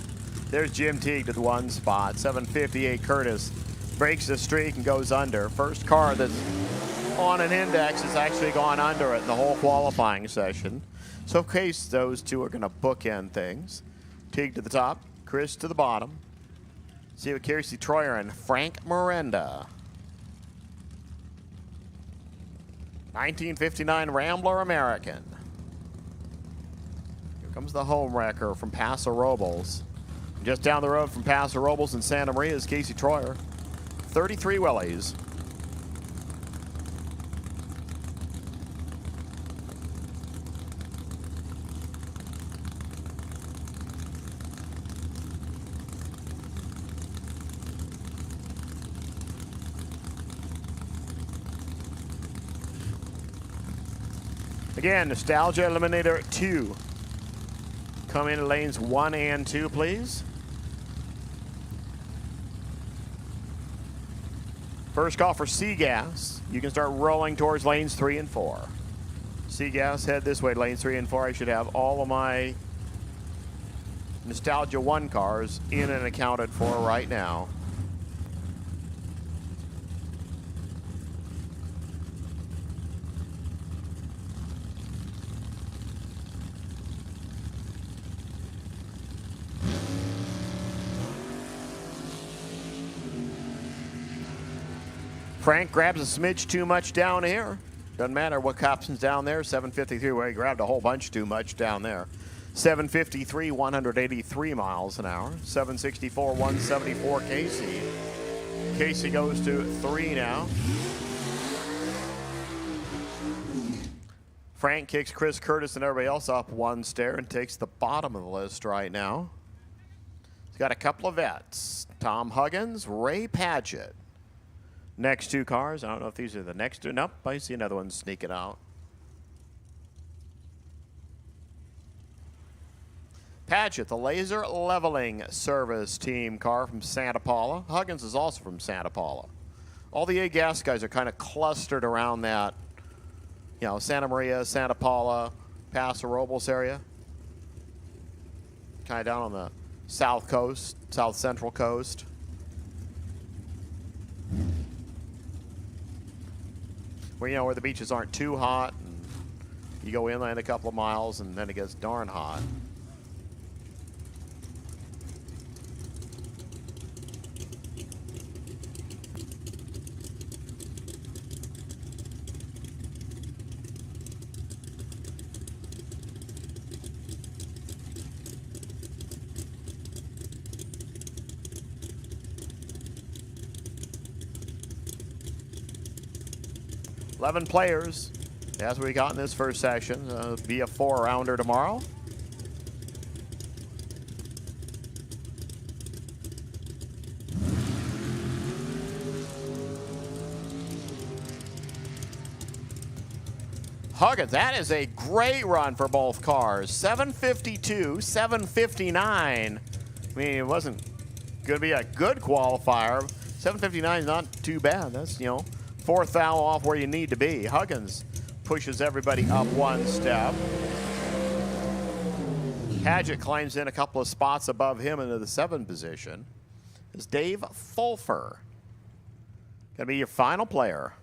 There's Jim Teague to the one spot. 7.58 Curtis breaks the streak and goes under. First car that's on an index has actually gone under it in the whole qualifying session. So in case those two are going to bookend things. Teague to the top, Chris to the bottom. See what Casey Troyer and Frank Miranda. 1959 Rambler American. Here comes the home wrecker from Paso Robles. Just down the road from Paso Robles in Santa Maria is Casey Troyer. 33 Willies. Again, Nostalgia Eliminator 2. Come into lanes 1 and 2, please. First call for Seagas. You can start rolling towards lanes 3 and 4. Seagas, head this way, lanes 3 and 4. I should have all of my Nostalgia 1 cars in and accounted for right now. Frank grabs a smidge too much down here. Doesn't matter what option's down there. 753, well, he grabbed a whole bunch too much down there. 753, 183 miles an hour. 764, 174 Casey. Casey goes to 3 now. Frank kicks Chris Curtis and everybody else up one stair and takes the bottom of the list right now. He's got a couple of vets. Tom Huggins, Ray Padgett. Next two cars, I don't know if these are the next two. Nope, I see another one sneaking out. Padgett, the laser leveling service team car from Santa Paula. Huggins is also from Santa Paula. All the A-Gas guys are kind of clustered around that, you know, Santa Maria, Santa Paula, Paso Robles area. Kind of down on the south coast, south central coast. Where, you know, where the beaches aren't too hot, and you go inland a couple of miles and then it gets darn hot. $11 players. That's what we got in this first section. Be a 4-rounder tomorrow. Huggins, that is a great run for both cars. 752, 759. I mean, it wasn't going to be a good qualifier. 759 is not too bad. That's, you know, 4th thou off where you need to be. Huggins pushes everybody up one step. Padgett climbs in a couple of spots above him into the 7th position. Is Dave Fulfer. Gonna be your final player.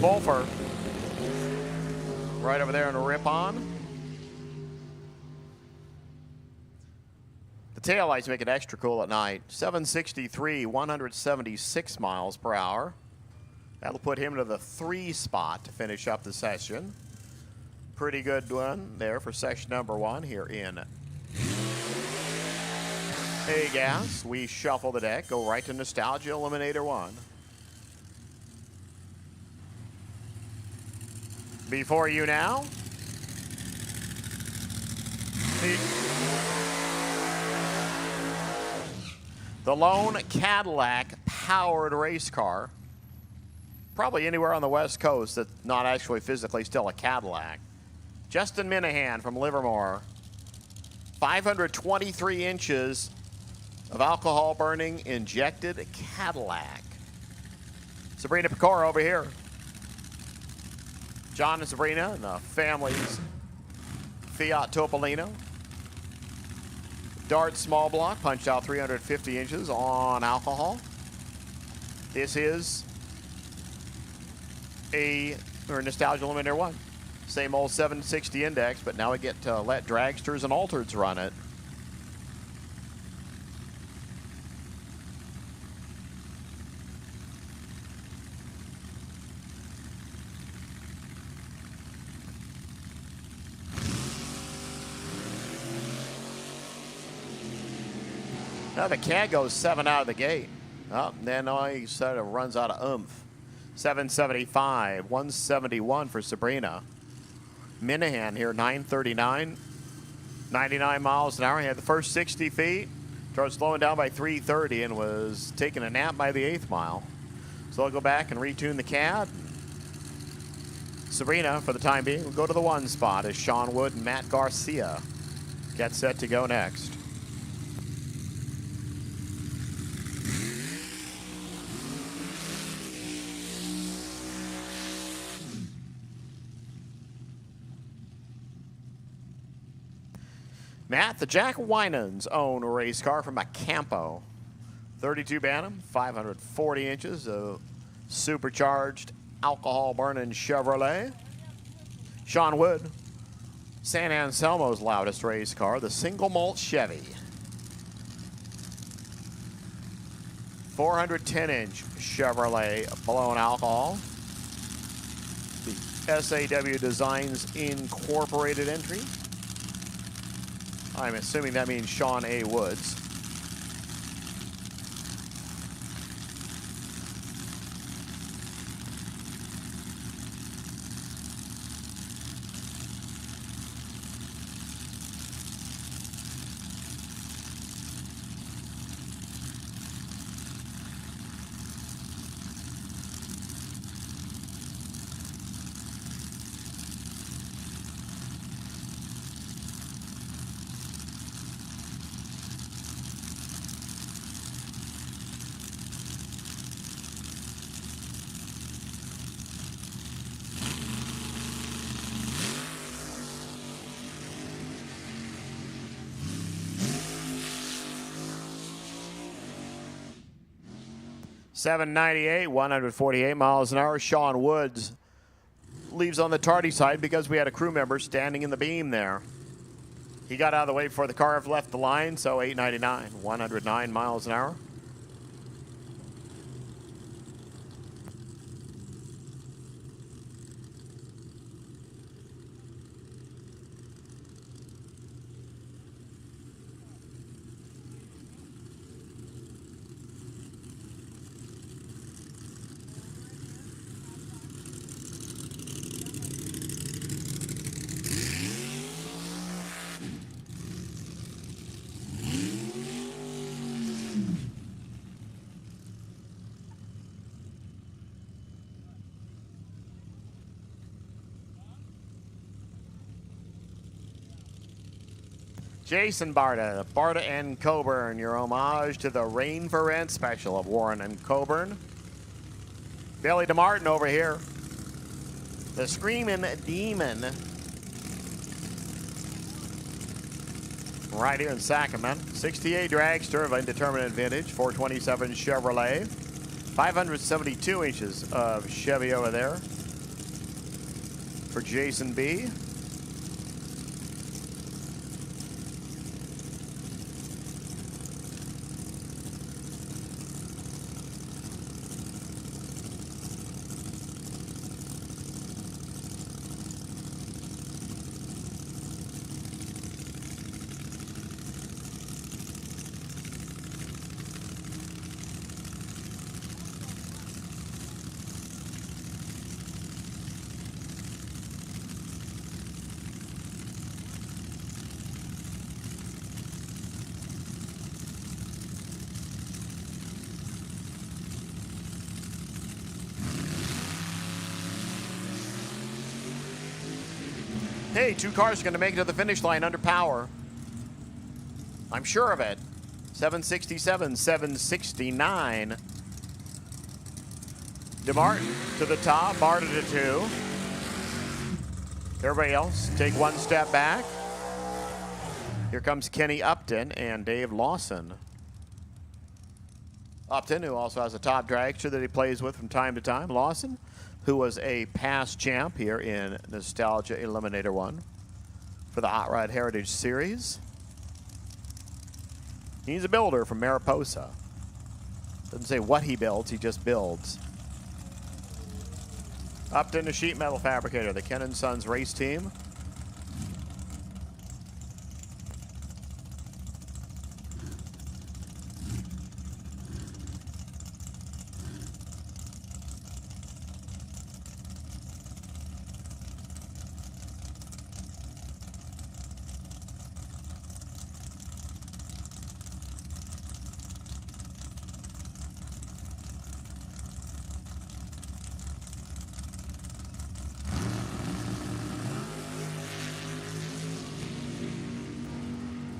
Wolfer. Right over there in a rip-on. The taillights make it extra cool at night. 763, 176 miles per hour. That'll put him to the 3 spot to finish up the session. Pretty good one there for session number 1 here in A-Gas. We shuffle the deck, go right to Nostalgia Eliminator 1. Before you now, the lone Cadillac powered race car. Probably anywhere on the West Coast that's not actually physically still a Cadillac. Justin Minahan from Livermore. 523 inches of alcohol burning injected Cadillac. Sabrina Pecora over here. John and Sabrina and the family's Fiat Topolino. Dart small block punched out 350 inches on alcohol. This is a Nostalgia Eliminator 1. Same old 760 index, but now we get to let dragsters and altereds run it. Now the CAD goes 7 out of the gate. Oh, then he sort of runs out of oomph. 775, 171 for Sabrina. Minahan here, 939, 99 miles an hour. He had the first 60 feet, started slowing down by 330 and was taking a nap by the 8th mile. So I'll go back and retune the CAD. Sabrina, for the time being, will go to the 1 spot as Sean Wood and Matt Garcia get set to go next. Matt, the Jack Winans own race car from a Campo. 32 Bantam, 540 inches of supercharged alcohol-burning Chevrolet. Sean Wood, San Anselmo's loudest race car, the single malt Chevy. 410-inch Chevrolet blown alcohol. The SAW Designs Incorporated entry. I'm assuming that means Sean A. Woods. .798, 148 miles an hour. Sean Woods leaves on the tardy side because we had a crew member standing in the beam there. He got out of the way before the car left the line, so 899, 109 miles an hour. Jason Barta, Barta and Coburn, your homage to the Rain for Rent special of Warren and Coburn. Billy DeMartin over here, the Screaming Demon, right here in Sacramento. 68 dragster of indeterminate vintage, 427 Chevrolet, 572 inches of Chevy over there. for Jason B. Hey, 2 cars are going to make it to the finish line under power. I'm sure of it. 767, 769. DeMartin to the top, Barta to 2. Everybody else take 1 step back. Here comes Kenny Upton and Dave Lawson. Upton, who also has a top dragster that he plays with from time to time. Lawson, who was a past champ here in Nostalgia Eliminator 1 for the Hot Rod Heritage Series. He's a builder from Mariposa. Doesn't say what he builds, he just builds. Upton, a sheet metal fabricator, the Ken & Sons race team.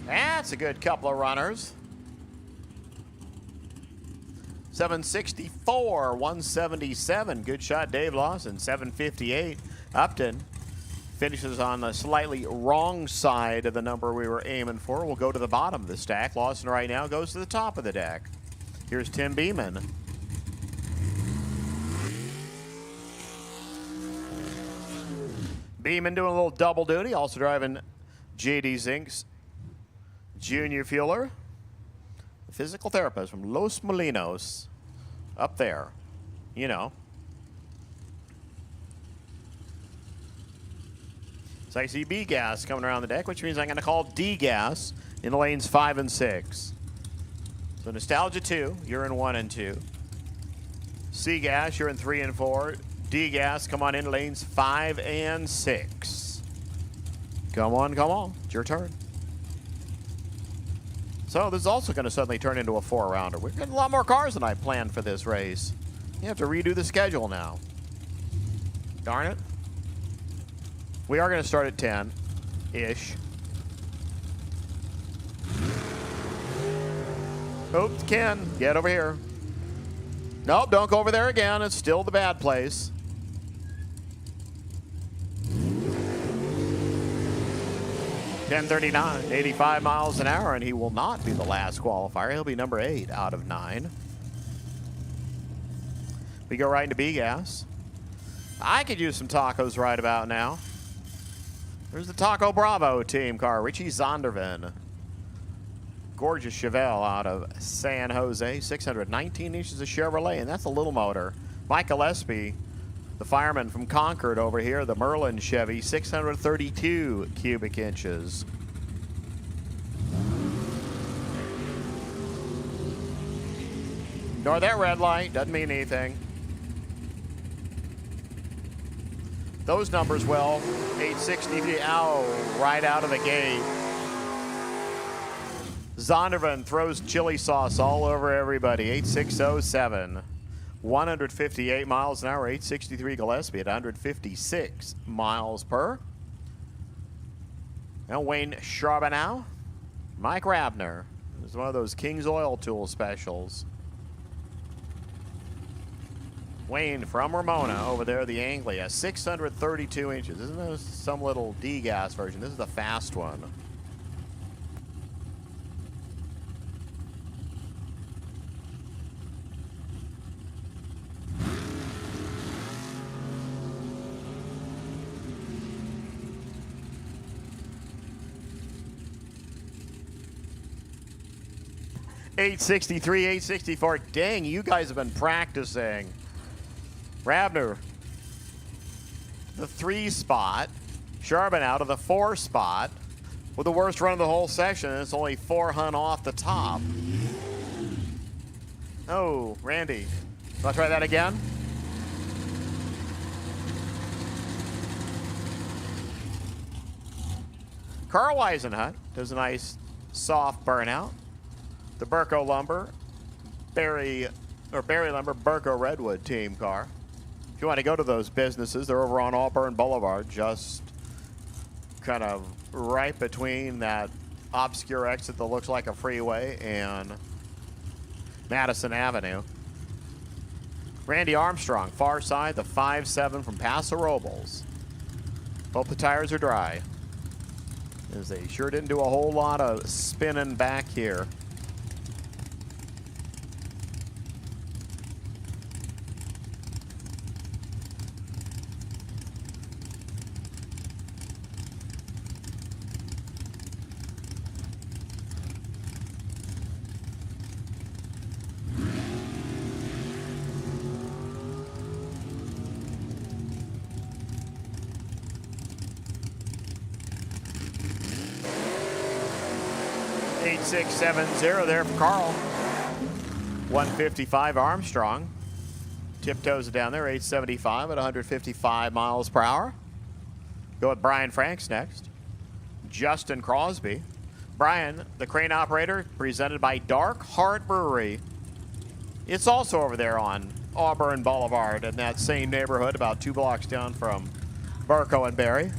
That's a good couple of runners. 764, 177. Good shot, Dave Lawson. 758. Upton finishes on the slightly wrong side of the number we were aiming for. We'll go to the bottom of the stack. Lawson right now goes to the top of the deck. Here's Tim Beeman. Beeman doing a little double duty, also driving JD Zink's Junior Fueler, a physical therapist from Los Molinos, up there, you know. So I see B gas coming around the deck, which means I'm going to call D gas in lanes 5 and 6. So Nostalgia 2, you're in 1 and 2. C gas, you're in 3 and 4. D gas, come on in lanes 5 and 6. Come on, it's your turn. So this is also going to suddenly turn into a 4-rounder. We're getting a lot more cars than I planned for this race. You have to redo the schedule now. Darn it. We are going to start at 10-ish. Oops, Ken, get over here. Nope, don't go over there again. It's still the bad place. .1039, 85 miles an hour, and he will not be the last qualifier. He'll be number 8 out of 9. We go right into B-gas. I could use some tacos right about now. There's the Taco Bravo team car, Richie Zondervan. Gorgeous Chevelle out of San Jose, 619 inches of Chevrolet, and that's a little motor. Mike Gillespie, the fireman from Concord over here, the Merlin Chevy, 632 cubic inches. Ignore that red light, doesn't mean anything. Those numbers, well, 860, ow, right out of the gate. Zondervan throws chili sauce all over everybody, 8607. 158 miles an hour, 863 Gillespie at 156 miles per. Now Wayne Charbonneau, Mike Rabner. It's one of those King's Oil Tool specials. Wayne from Ramona over there, the Anglia, 632 inches. Isn't this some little D-gas version? This is the fast one. 863, 864. Dang, you guys have been practicing. Rabner, the 3 spot. Charbon out of the 4 spot with the worst run of the whole session. It's only 4 hun off the top. Oh, Randy. Want to try that again? Carl Eisenhut does a nice soft burnout. The Burco Lumber, Barry Lumber, Burco Redwood team car. If you want to go to those businesses, they're over on Auburn Boulevard, just kind of right between that obscure exit that looks like a freeway and Madison Avenue. Randy Armstrong, far side, the 5.7 from Paso Robles. Hope the tires are dry, as they sure didn't do a whole lot of spinning back here. Eight, 6, 7, 0 there for Carl. 155 Armstrong. Tiptoes it down there, 875 at 155 miles per hour. Go with Brian Franks next. Justin Crosby. Brian, the crane operator, presented by Dark Heart Brewery. It's also over there on Auburn Boulevard in that same neighborhood, about 2 blocks down from Burco and Barry.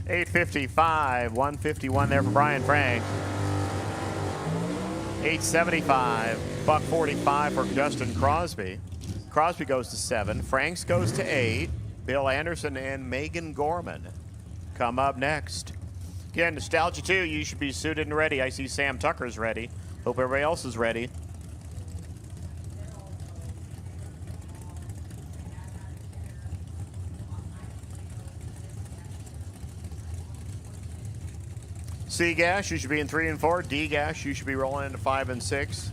$855, 151 there for Brian Frank. 875, $145 for Justin Crosby. Crosby goes to 7. Franks goes to 8. Bill Anderson and Megan Gorman come up next. Again, Nostalgia 2, you should be suited and ready. I see Sam Tucker's ready. Hope everybody else is ready. C gas, you should be in 3 and 4. D gas, you should be rolling into 5 and 6.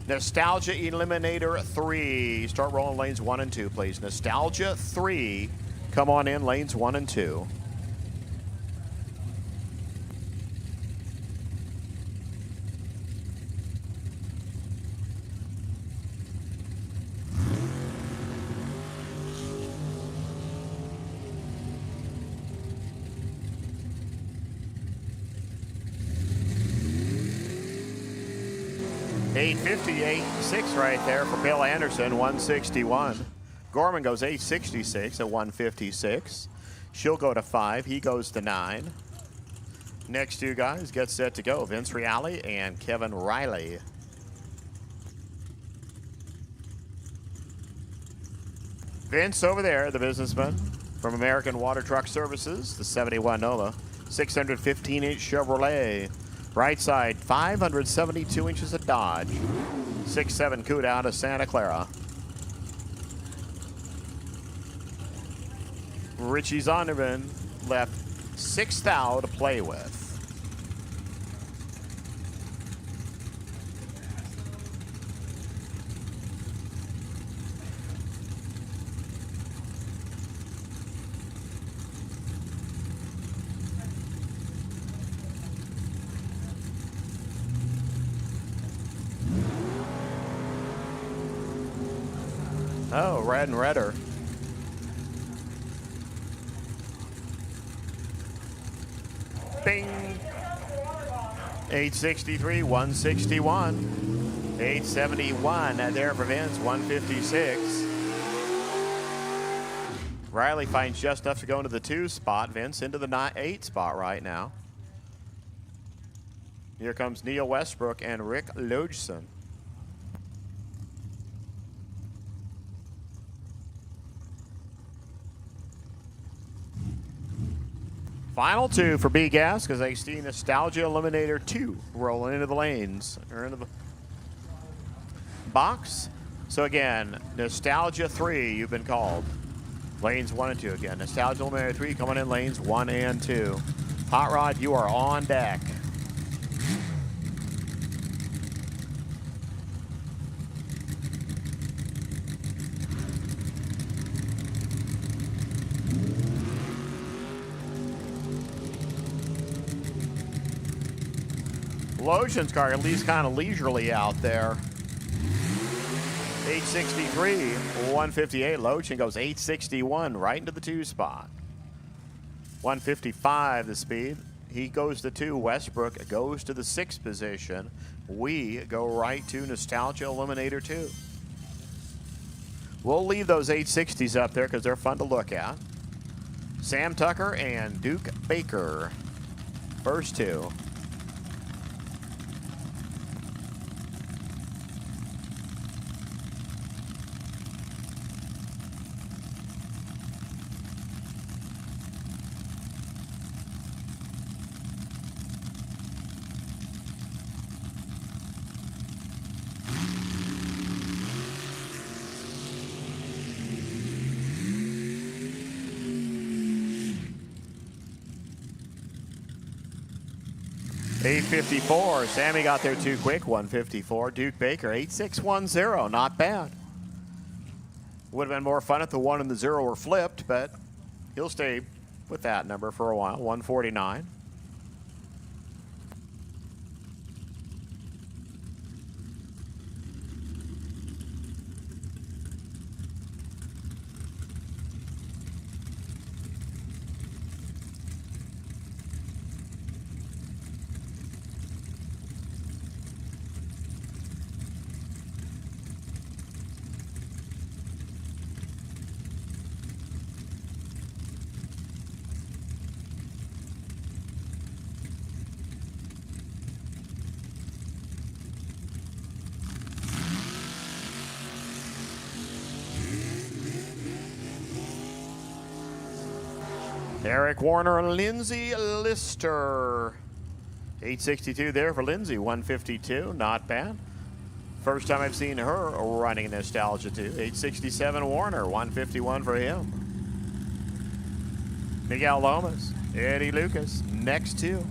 Nostalgia Eliminator 3. Start rolling lanes 1 and 2, please. Nostalgia 3. Come on in, lanes 1 and 2. $858.6 right there for Bill Anderson, 161. Gorman goes 866 at 156. She'll go to 5. He goes to 9. Next 2 guys get set to go. Vince Reale and Kevin Riley. Vince over there, the businessman from American Water Truck Services, the 71 Nova, 615-inch Chevrolet. Right side, 572 inches of Dodge. 6.7 Cuda out of Santa Clara. Richie Zondervan left 6 thou to play with. Oh, red and redder. Bing. 863, 161. 871 there for Vince, 156. Riley finds just enough to go into the 2 spot. Vince into the 8 spot right now. Here comes Neil Westbrook and Rick Lodgson. Final 2 for B-Gas because I see Nostalgia Eliminator 2 rolling into the lanes or into the box. So again, Nostalgia 3, you've been called. Lanes 1 and 2 again. Nostalgia Eliminator 3 coming in lanes 1 and 2. Hot Rod, you are on deck. Logan's car at least kind of leisurely out there. 863, 158. Logan goes 861 right into the 2 spot. 155 the speed. He goes to 2. Westbrook goes to the 6th position. We go right to Nostalgia Eliminator 2. We'll leave those 860s up there because they're fun to look at. Sam Tucker and Duke Baker. First 2. $854. Sammy got there too quick. $154. Duke Baker 8610. Not bad. Would have been more fun if the 1 and the 0 were flipped, but he'll stay with that number for a while. 149. Eric Warner and Lindsay Lister. 862 there for Lindsay. 152. Not bad. First time I've seen her running Nostalgia 2. 867 Warner. 151 for him. Miguel Lomas. Eddie Lucas. Next 2.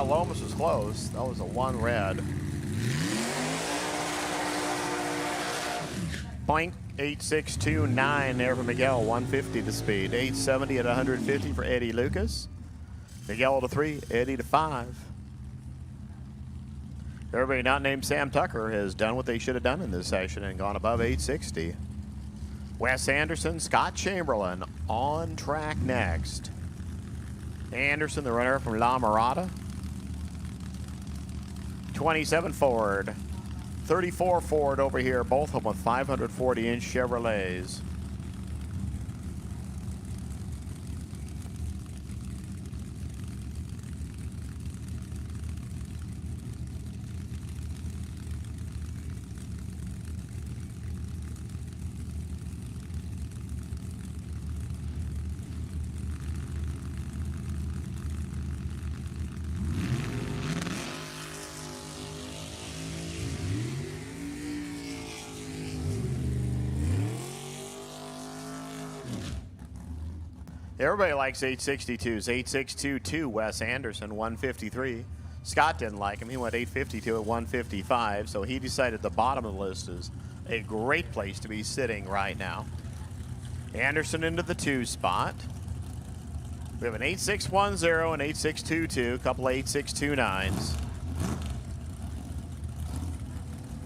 Lomas was close. That was a 1 red. Boink. 8629 there for Miguel. 150 the speed. 870 at 150 for Eddie Lucas. Miguel to 3. Eddie to 5. Everybody not named Sam Tucker has done what they should have done in this session and gone above 860. Wes Anderson, Scott Chamberlain on track next. Anderson, the runner from La Mirada. 27 Ford. 34 Ford over here, both of them with 540-inch Chevrolets. Everybody likes 862s. 8622 Wes Anderson, 153. Scott didn't like him. He went 852 at 155, so he decided the bottom of the list is a great place to be sitting right now. Anderson into the 2 spot. We have an 8610 and 8622, a couple of 8629s.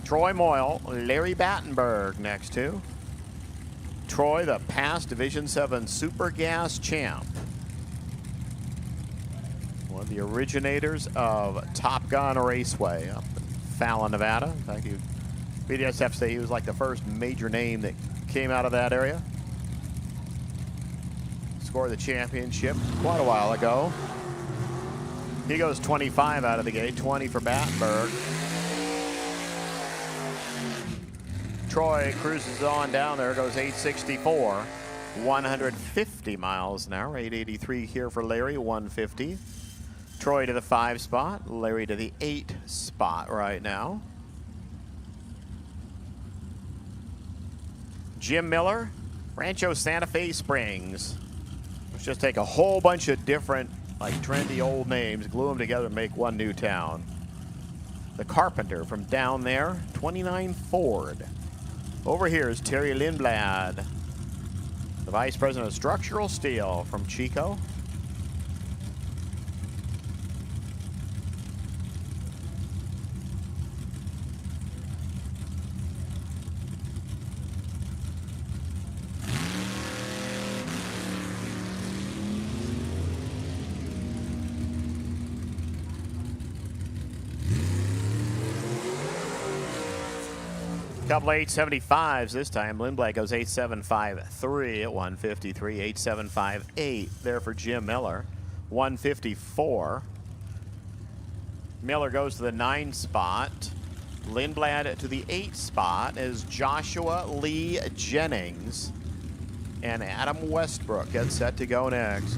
Troy Moyle, Larry Battenberg next to. Troy, the past Division 7 Super Gas champ. One of the originators of Top Gun Raceway up in Fallon, Nevada. In fact, BDSF say he was like the first major name that came out of that area. Scored the championship quite a while ago. He goes 25 out of the gate, 20 for Battenberg. Troy cruises on down there, goes 864, 150 miles an hour, 883 here for Larry, 150. Troy to the 5 spot, Larry to the 8 spot right now. Jim Miller, Rancho Santa Fe Springs. Let's just take a whole bunch of different, like trendy old names, glue them together and make one new town. The Carpenter from down there, 29 Ford. Over here is Terry Lindblad, the Vice President of Structural Steel from Chico. Couple 875s this time. Lindblad goes 8753 at 153, 8758 there for Jim Miller, 154. Miller goes to the 9 spot. Lindblad to the 8 spot as Joshua Lee Jennings and Adam Westbrook get set to go next.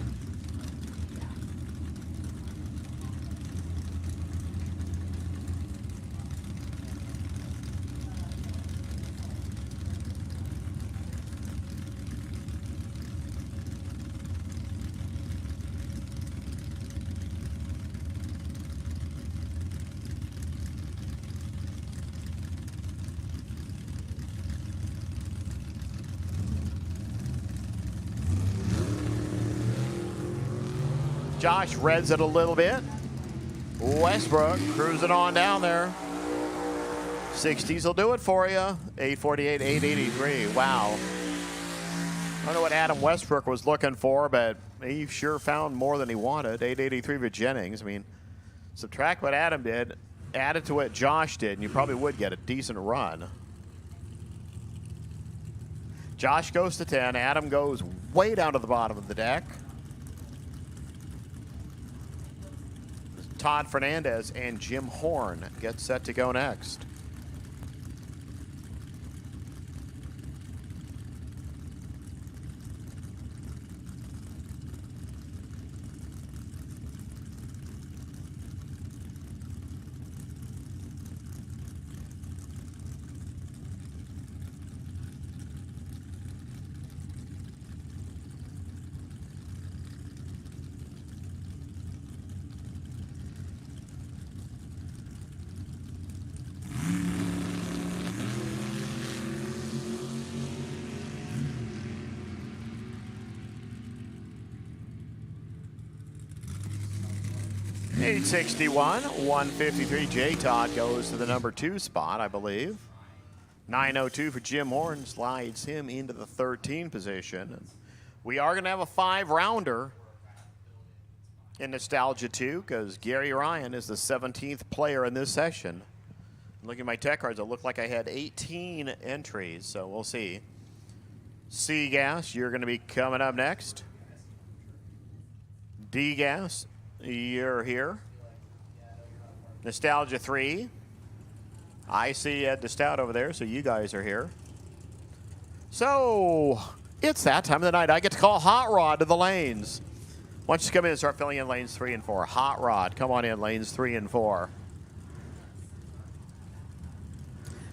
Josh reds it a little bit. Westbrook cruising on down there. 60s will do it for you. 848, 883. Wow. I don't know what Adam Westbrook was looking for, but he sure found more than he wanted. 883 for Jennings. I mean, subtract what Adam did, add it to what Josh did, and you probably would get a decent run. Josh goes to 10. Adam goes way down to the bottom of the deck. Todd Fernandez and Jim Horn get set to go next. $861, 153. J. Todd goes to the number 2 spot, I believe. 902 for Jim Horn slides him into the 13 position. And we are going to have a 5-rounder in Nostalgia 2 because Gary Ryan is the 17th player in this session. Looking at my tech cards, it looked like I had 18 entries, so we'll see. C-Gas, you're going to be coming up next. D-Gas, you're here. Nostalgia 3. I see Ed DeStout over there, so you guys are here. So, it's that time of the night. I get to call Hot Rod to the lanes. Why don't you come in and start filling in lanes 3 and 4. Hot Rod, come on in, lanes 3 and 4.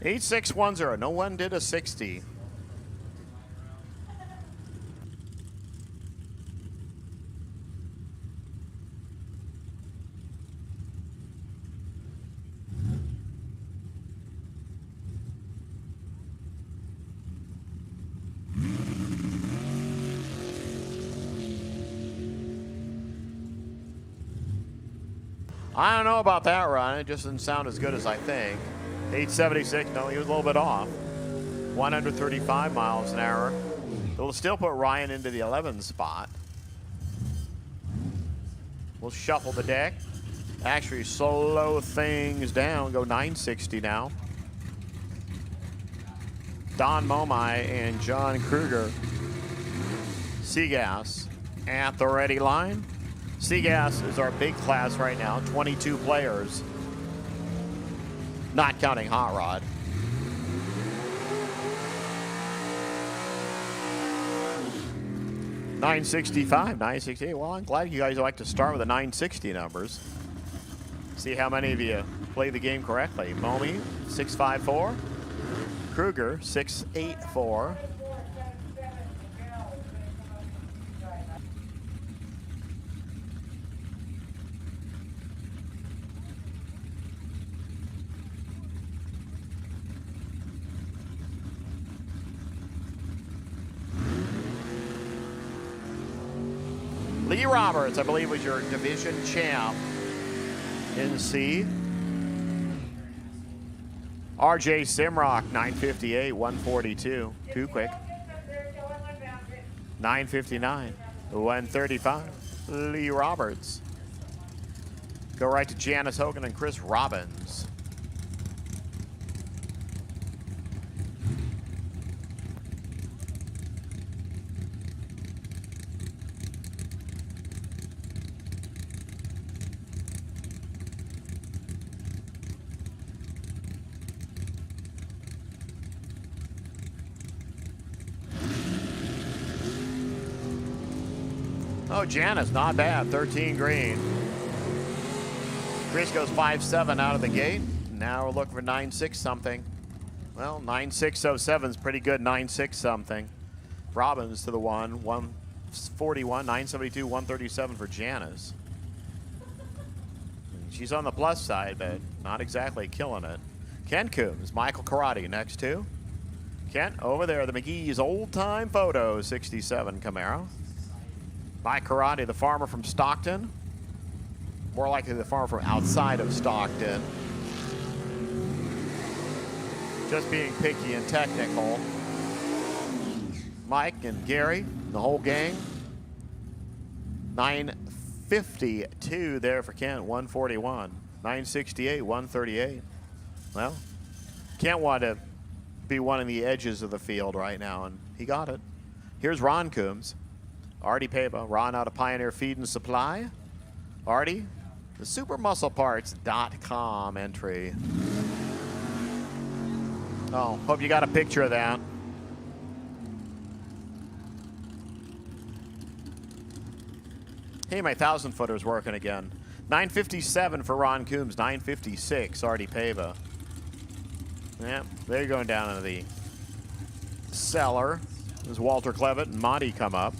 8610, no one did a 60. I don't know about that run. It just didn't sound as good as I think. 876. No, he was a little bit off. 135 miles an hour. It'll still put Ryan into the 11th spot. We'll shuffle the deck. Actually slow things down. Go 960 now. Don Momai and John Kruger. Seagas at the ready line. Seagas is our big class right now. 22 players. Not counting Hot Rod. $965, $968. Well, I'm glad you guys like to start with the 960 numbers. See how many of you play the game correctly. Momi, 654. Kruger, 684. Lee Roberts, I believe, was your division champ in C. RJ Simrock, 958, 142. Too quick. 959, 135. Lee Roberts. Go right to Janice Hogan and Chris Robbins. Oh, Janice, not bad. 13 green. Chris goes 5-7 out of the gate. Now we're looking for 9-6 something. Well, 9-6-07 is pretty good. 9-6 something. Robbins to the 141, 972, 137 for Janice. She's on the plus side, but not exactly killing it. Ken Coombs, Michael Karate next to. Kent over there, the McGee's old-time photo, 67 Camaro. Mike Karate, the farmer from Stockton. More likely the farmer from outside of Stockton. Just being picky and technical. Mike and Gary, the whole gang. 952 there for Kent, 141. 968, 138. Well, Kent wanted to be one of the edges of the field right now, and he got it. Here's Ron Coombs. Artie Pava, Ron out of Pioneer Feed and Supply. Artie, the supermuscleparts.com entry. Oh, hope you got a picture of that. Hey, my 1,000-footer's working again. 957 for Ron Coombs, 956, Artie Pava. Yeah, they're going down into the cellar. As Walter Clevitt and Monty come up.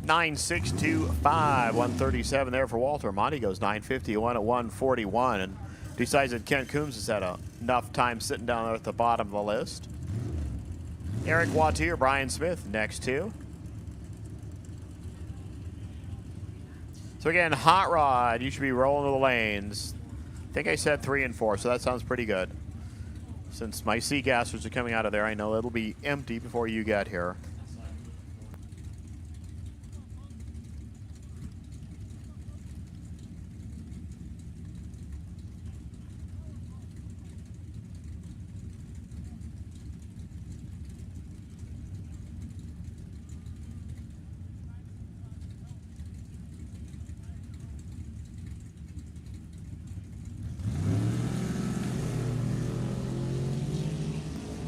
$9,625, 137 there for Walter. Monty goes 951 at 141 and decides that Ken Coombs has had enough time sitting down there at the bottom of the list. Eric Wattier, Brian Smith next to. So again, Hot Rod, you should be rolling to the lanes. I think I said 3 and 4, so that sounds pretty good. Since my sea gassers are coming out of there, I know it'll be empty before you get here.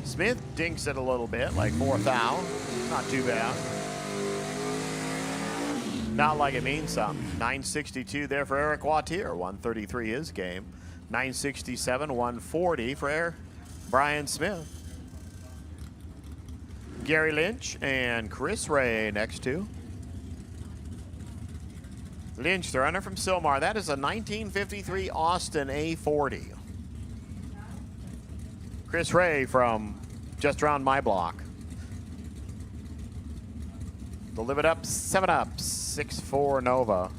Smith dinks it a little bit, like 4th thou. Not too bad. Not like it means something. 962 there for Eric Wattier. 133 his game. 967, 140 for Brian Smith. Gary Lynch and Chris Ray next to. Lynch, the runner from Sylmar. That is a 1953 Austin A40. Chris Ray from just around my block. The Live It Up 7-Up 6.4 Nova.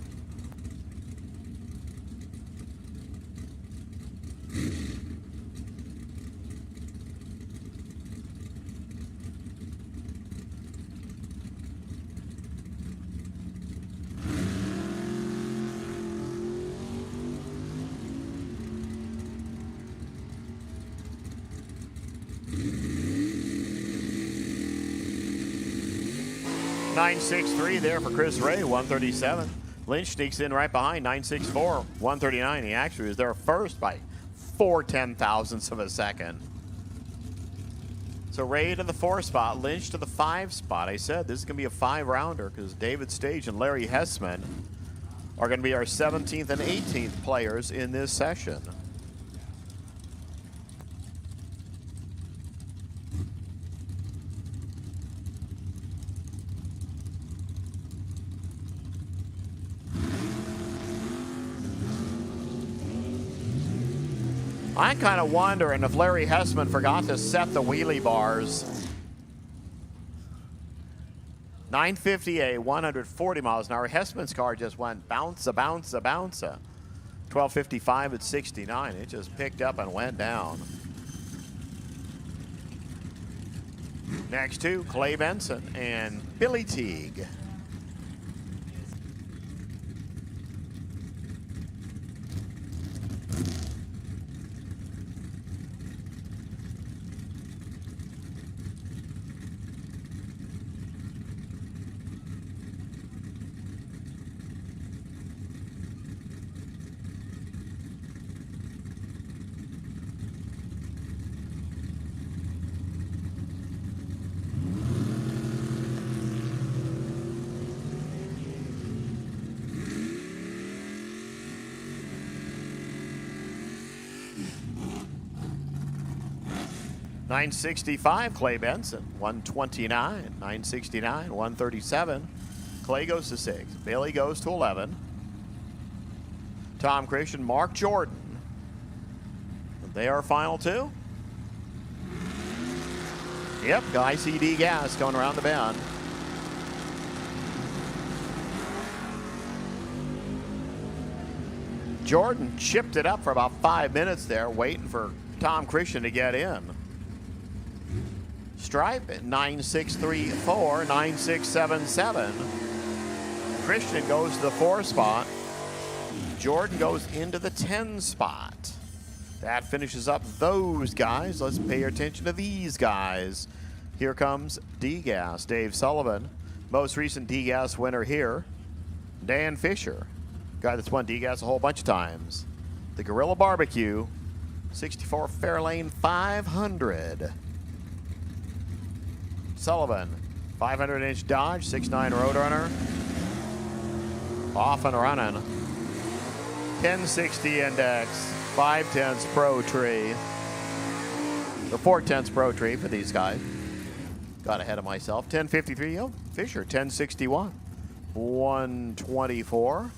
.963 there for Chris Ray, 137. Lynch sneaks in right behind, 964, 139. He actually was there first by 4/10,000ths of a second. So Ray to the 4 spot, Lynch to the 5 spot. I said this is going to be a 5-rounder because David Stage and Larry Hessman are going to be our 17th and 18th players in this session. I'm kind of wondering if Larry Hessman forgot to set the wheelie bars. 958, 140 miles an hour. Hessman's car just went bounce-a, bounce-a, bounce-a. 1255 at 69. It just picked up and went down. Next to Clay Benson and Billy Teague. .965, Clay Benson. 129, 969, 137. Clay goes to 6. Billy goes to 11. Tom Christian, Mark Jordan. They are final 2. Yep, ICD gas going around the bend. Jordan chipped it up for about 5 minutes there, waiting for Tom Christian to get in. Stripe at 9634, 9677. Christian goes to the 4 spot. Jordan goes into the 10 spot. That finishes up those guys. Let's pay attention to these guys. Here comes D-Gas, Dave Sullivan. Most recent D-Gas winner here, Dan Fisher. Guy that's won D-Gas a whole bunch of times. The Gorilla Barbecue, 64 Fairlane 500. Sullivan, 500-inch Dodge, 6.9 Roadrunner. Off and running. 1060 index, 5/10 Pro Tree. The 4/10 Pro Tree for these guys. Got ahead of myself. 1053, oh, Fisher, 1061. 124.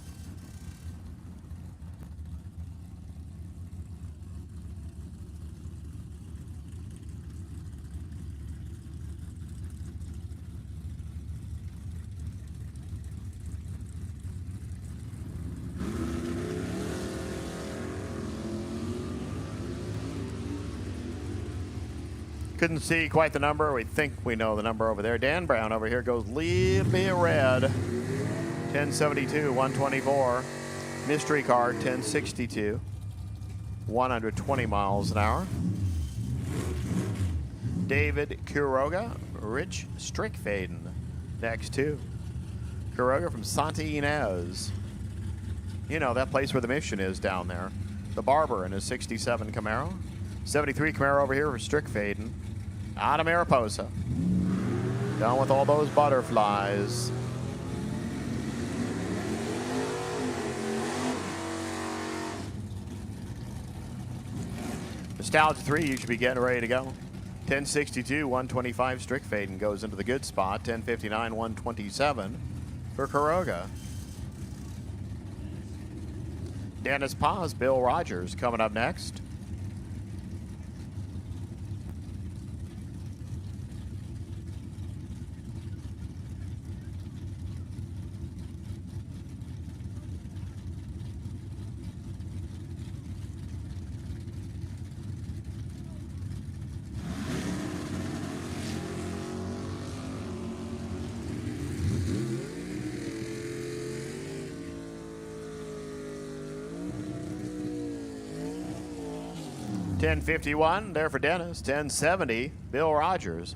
Couldn't see quite the number. We think we know the number over there. Dan Brown over here goes little bit red. 1072, 124. Mystery card, 1062. 120 miles an hour. David Quiroga, Rich Strickfaden. Next two. Quiroga from Santa Ynez. You know, that place where the mission is down there. The Barber in his 67 Camaro. 73 Camaro over here for Strickfaden. Out of Mariposa. Down with all those butterflies. Nostalgia 3, you should be getting ready to go. 1062, 125 Strickfaden goes into the good spot. 1059, 127 for Quiroga. Dennis Paz, Bill Rogers coming up next. $10.51 there for Dennis. $10.70, Bill Rogers.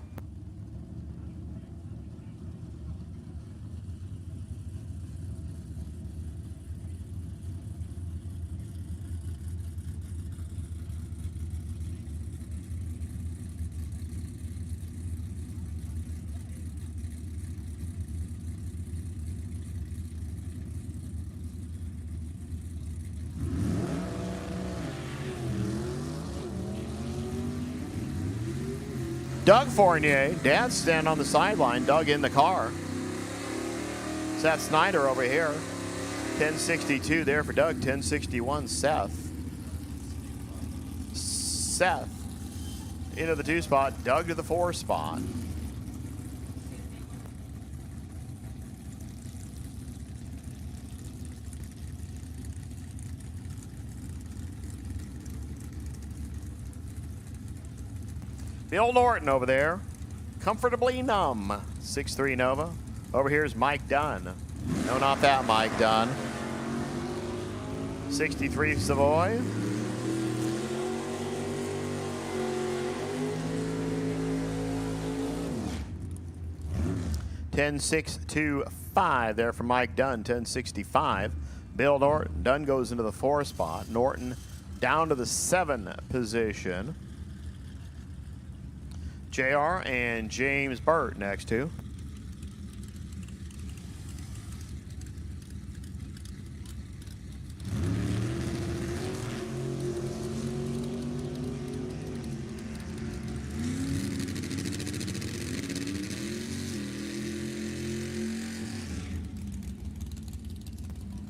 Doug Fournier, Dad standing on the sideline, Doug in the car. Seth Snyder over here. 1062 there for Doug, 1061 Seth. Seth into the 2 spot, Doug to the 4 spot. Bill Norton over there, comfortably numb. 6'3 Nova. Over here is Mike Dunn. No, not that Mike Dunn. 63 Savoy. $10.625 there for Mike Dunn. 10.65. Bill Norton. Dunn goes into the 4 spot. Norton down to the 7 position. JR and James Burt next to.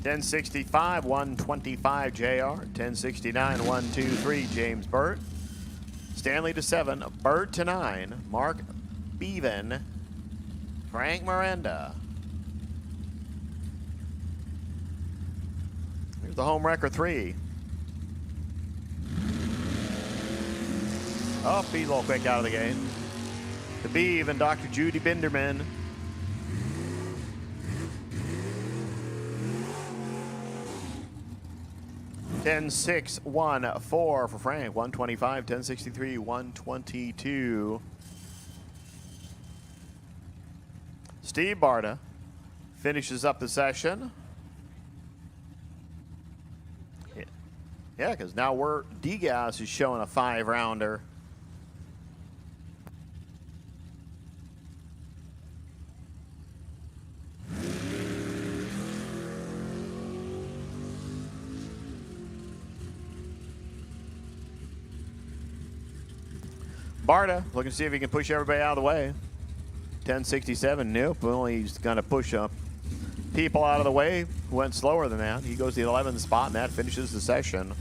$10.65, 125 JR. $10.69, 123 James Burt. Stanley to 7, Burt to 9, Mark Bevan, Frank Miranda. Here's the home wrecker 3. Oh, he's a little quick out of the gate. The Beav and Dr. Judy Binderman. $10.614 for Frank. 125, $10.63, 122. Steve Barta finishes up the session. Yeah, because now Degas is showing a 5-rounder. Barta looking to see if he can push everybody out of the way. 10.67, nope. Well, he's going to push up people out of the way. Went slower than that. He goes to the 11th spot, and that finishes the session.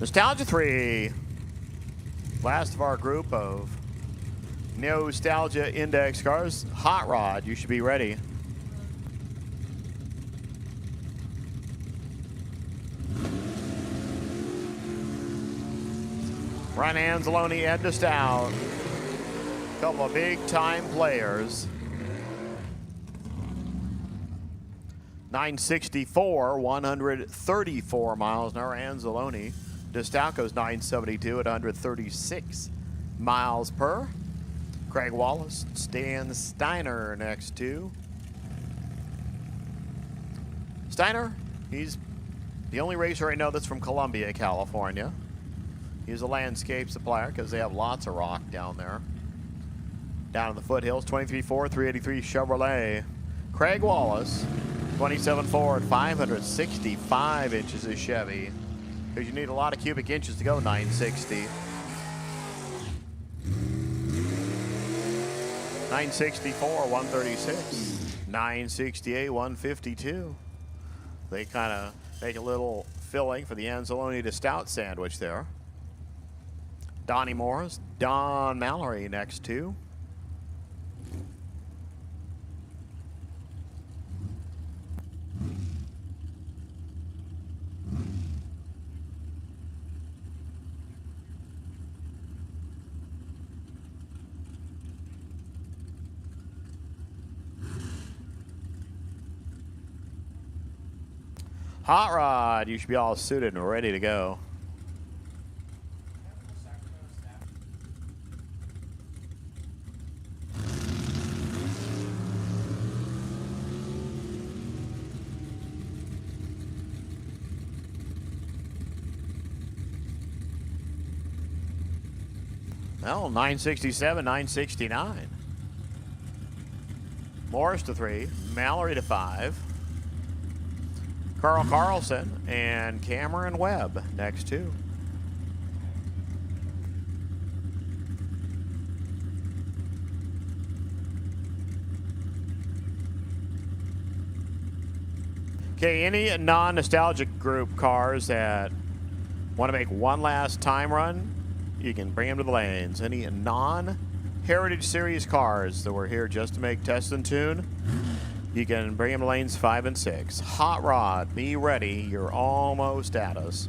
Nostalgia 3. Last of our group of Nostalgia Index cars. Hot Rod, you should be ready. Ryan Anzalone, Ed DeStout. Couple of big-time players. 964, 134 miles an hour. Anzalone. DeStout goes 972 at 136 miles per. Craig Wallace, Stan Steiner next to. Steiner, he's the only racer I know that's from Columbia, California. He's a landscape supplier because they have lots of rock down there. Down in the foothills, 23.4, 383 Chevrolet. Craig Wallace, 27 Ford, 565 inches of Chevy. Because you need a lot of cubic inches to go 960. 964, 136. 968, 152. They kind of make a little filling for the Anzalone to Stout sandwich there. Donnie Morris, Don Mallory next to. Hot Rod, you should be all suited and ready to go. Well, 967, 969. Morris to 3, Mallory to 5. Carl Carlson and Cameron Webb next to. Okay, any non-nostalgic group cars that want to make one last time run, you can bring them to the lanes. Any non-Heritage Series cars that were here just to make test and tune, you can bring them to lanes 5 and 6. Hot Rod, be ready. You're almost at us.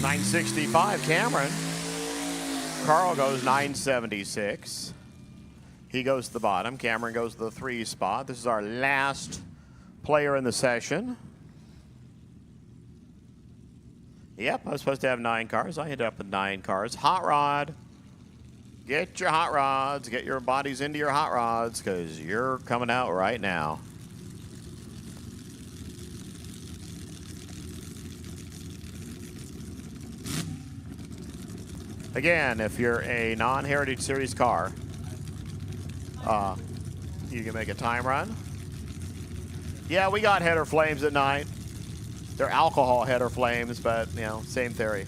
$965 Cameron. Carl goes 976. He goes to the bottom. Cameron goes to the 3 spot. This is our last player in the session. Yep, I was supposed to have 9 cars. I ended up with 9 cars. Hot Rod. Get your hot rods. Get your bodies into your hot rods because you're coming out right now. Again, if you're a non-Heritage Series car, you can make a time run. Yeah, we got header flames at night. They're alcohol header flames, but, you know, same theory.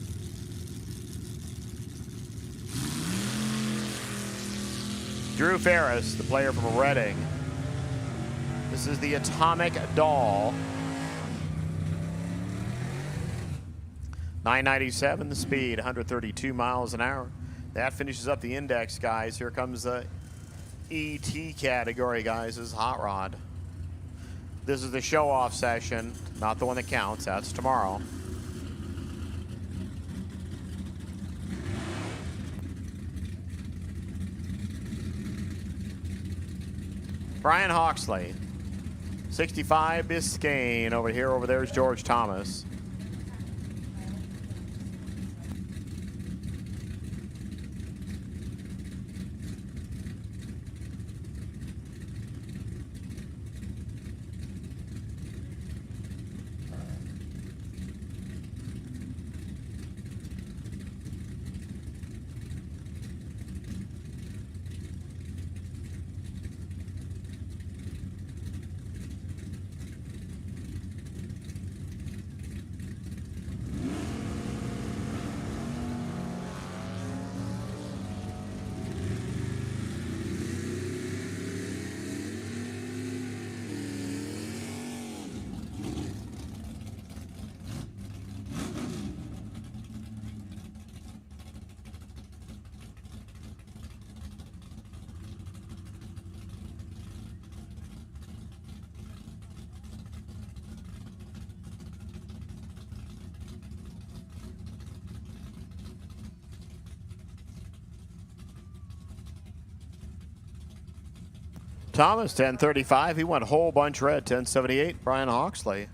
Drew Ferris, the player from Reading, This is the Atomic Doll. 997 the speed, 132 miles an hour. That finishes up the index, guys. Here comes the ET category, guys. This is Hot Rod. This is the show-off session, not the one that counts. That's tomorrow. Brian Hawksley. 65 Biscayne over here. Over there's George Thomas. Thomas, 1035. He went whole bunch red, 1078. Brian Hawksley.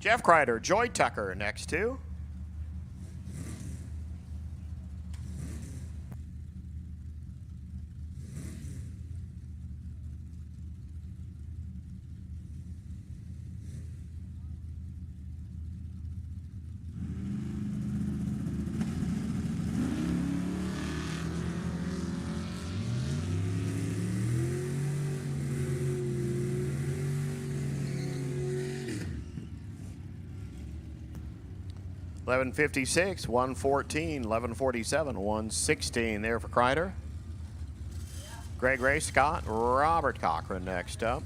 Jeff Kreider, Joy Tucker next to. $11.56, 114, $11.47, 116 there for Kreider. Greg Ray Scott, Robert Cochran next up.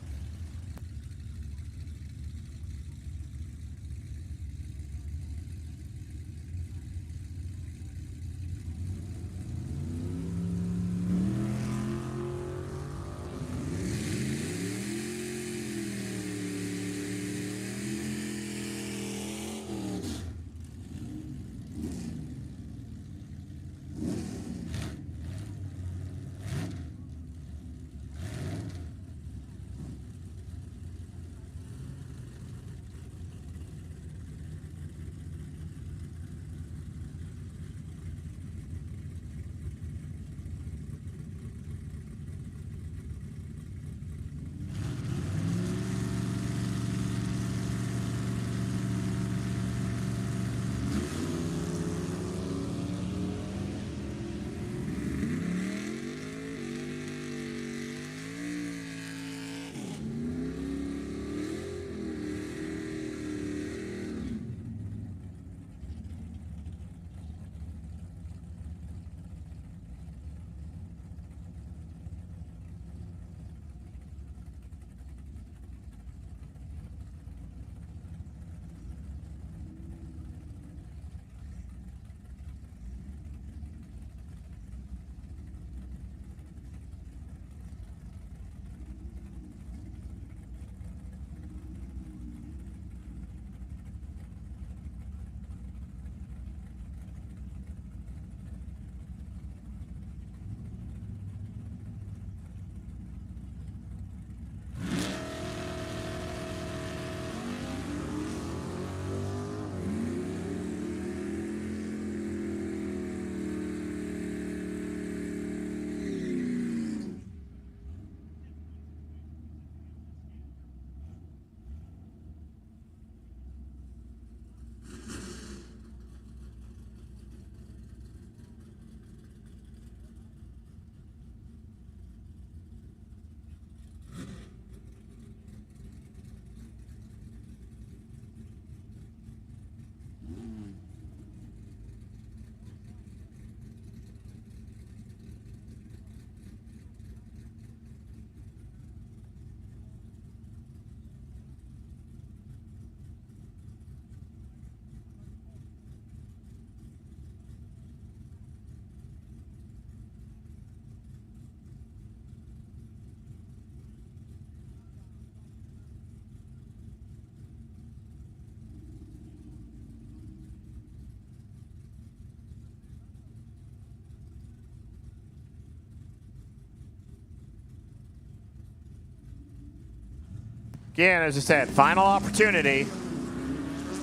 Again, as I said, final opportunity.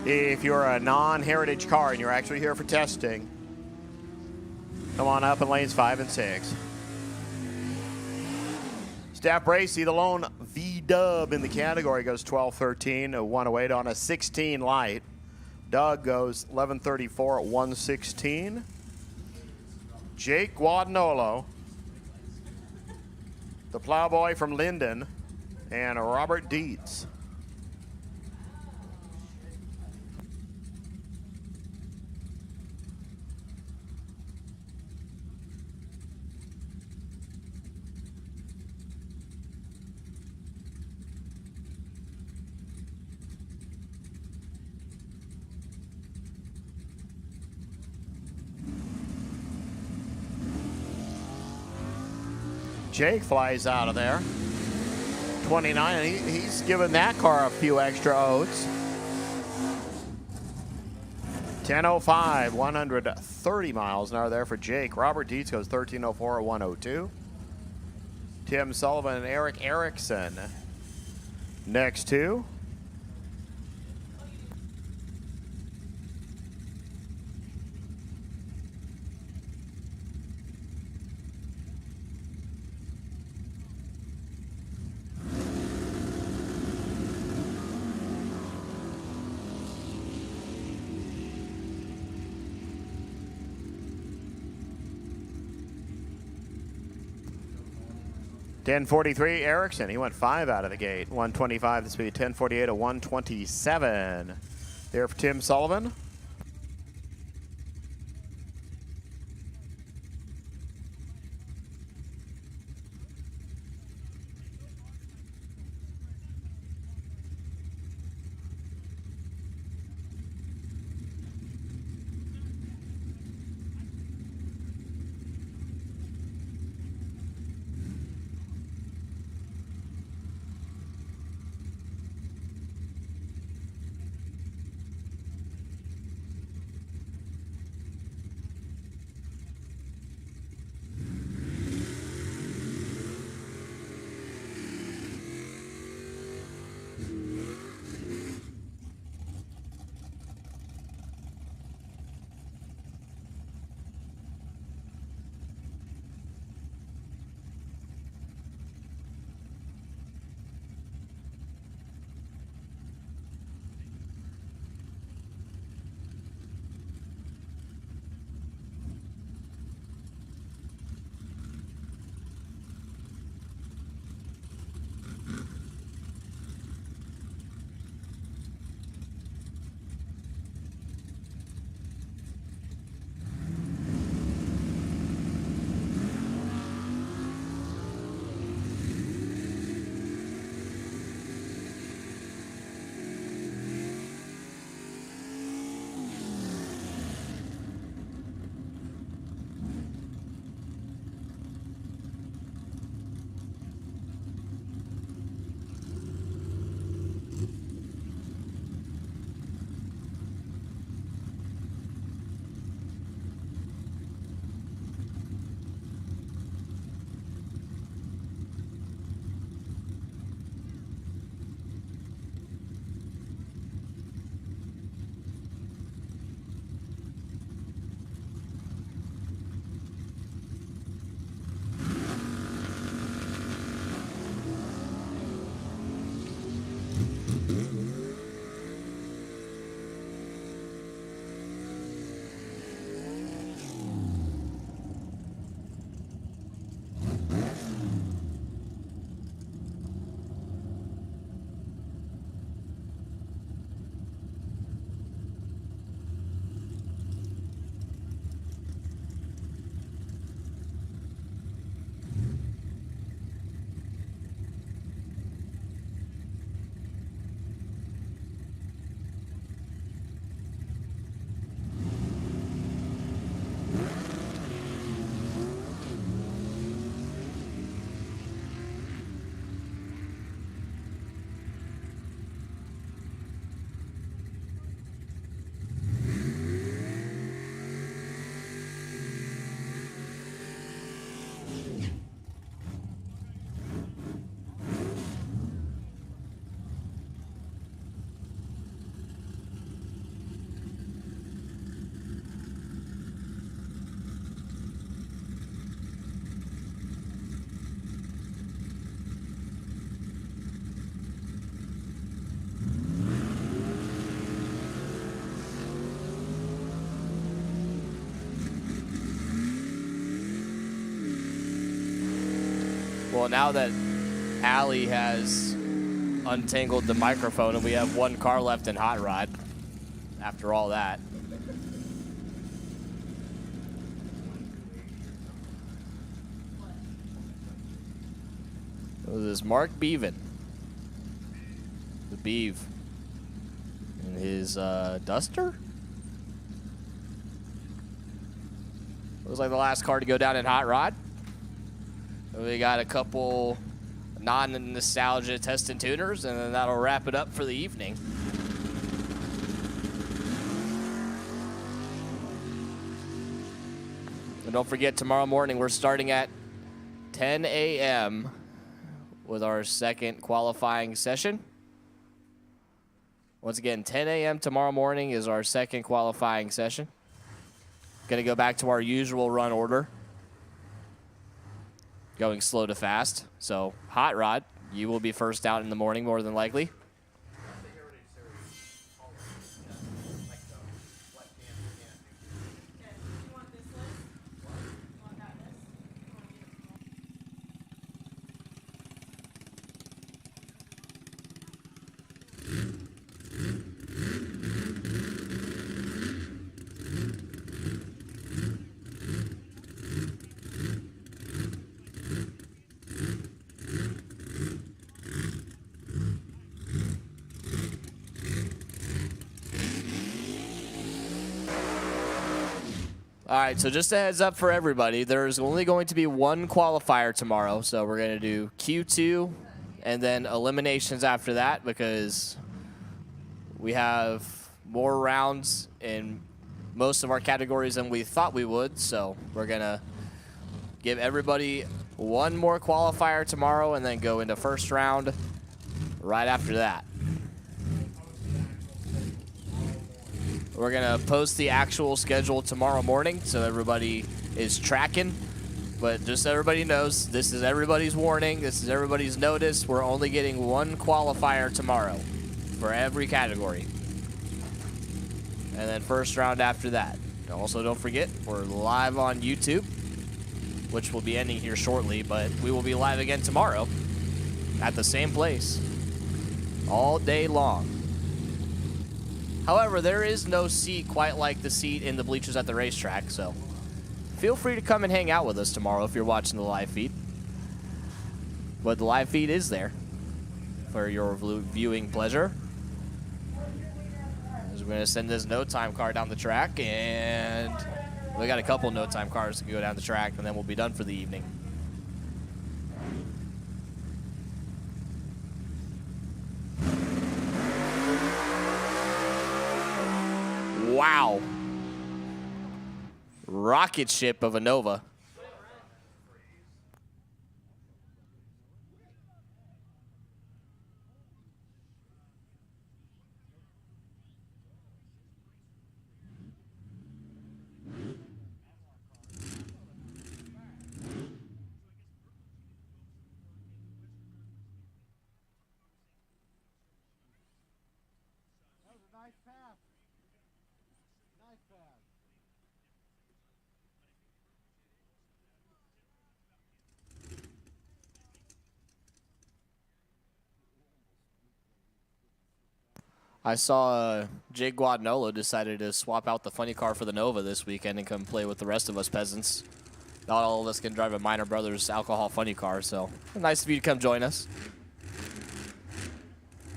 If you're a non-heritage car and you're actually here for testing, come on up in lanes 5 and 6. Staff Bracey, the lone V-dub in the category, goes 12:13 at 108 on a 16 light. Doug goes 11:34 at 116. Jake Guadagnolo, the plowboy from Linden, and Robert Dietz. Jake flies out of there. 29, he's given that car a few extra oats. 10:05, 130 miles an hour there for Jake. Robert Dietz goes 13:04 at 102. Tim Sullivan and Eric Erickson next two. .10:43 Erickson, he went 5 out of the gate. 125 the speed, 10:48 to 127. There for Tim Sullivan. Well, now that Allie has untangled the microphone and we have one car left in Hot Rod after all that. This is Mark Beaven. The Beeve. And his Duster? Looks like the last car to go down in Hot Rod. We got a couple non-nostalgia test and tuners, and then that'll wrap it up for the evening. And don't forget, tomorrow morning we're starting at 10 a.m. with our second qualifying session. Once again, 10 a.m. tomorrow morning is our second qualifying session. Going to go back to our usual run order. Going slow to fast. So, Hot Rod, you will be first out in the morning more than likely. All right, so just a heads up for everybody, there's only going to be one qualifier tomorrow, so we're going to do Q2 and then eliminations after that because we have more rounds in most of our categories than we thought we would, so we're going to give everybody one more qualifier tomorrow and then go into first round right after that. We're going to post the actual schedule tomorrow morning so everybody is tracking. But just so everybody knows, this is everybody's warning. This is everybody's notice. We're only getting one qualifier tomorrow for every category. And then first round after that. Also, don't forget, we're live on YouTube, which will be ending here shortly. But we will be live again tomorrow at the same place all day long. However, there is no seat quite like the seat in the bleachers at the racetrack, so feel free to come and hang out with us tomorrow if you're watching the live feed. But the live feed is there for your viewing pleasure. As we're going to send this no-time car down the track, and we got a couple no-time cars to go down the track, and then we'll be done for the evening. Wow. Rocket ship of a Nova. I saw Jake Guadagnolo decided to swap out the funny car for the Nova this weekend and come play with the rest of us peasants. Not all of us can drive a Minor Brothers alcohol funny car, so nice of you to come join us.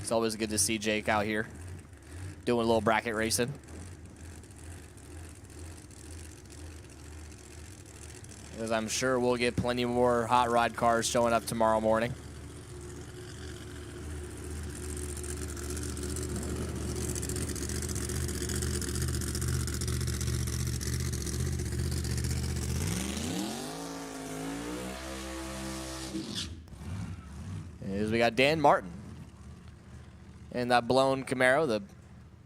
It's always good to see Jake out here doing a little bracket racing. Because I'm sure we'll get plenty more hot rod cars showing up tomorrow morning. We got Dan Martin in that blown Camaro, the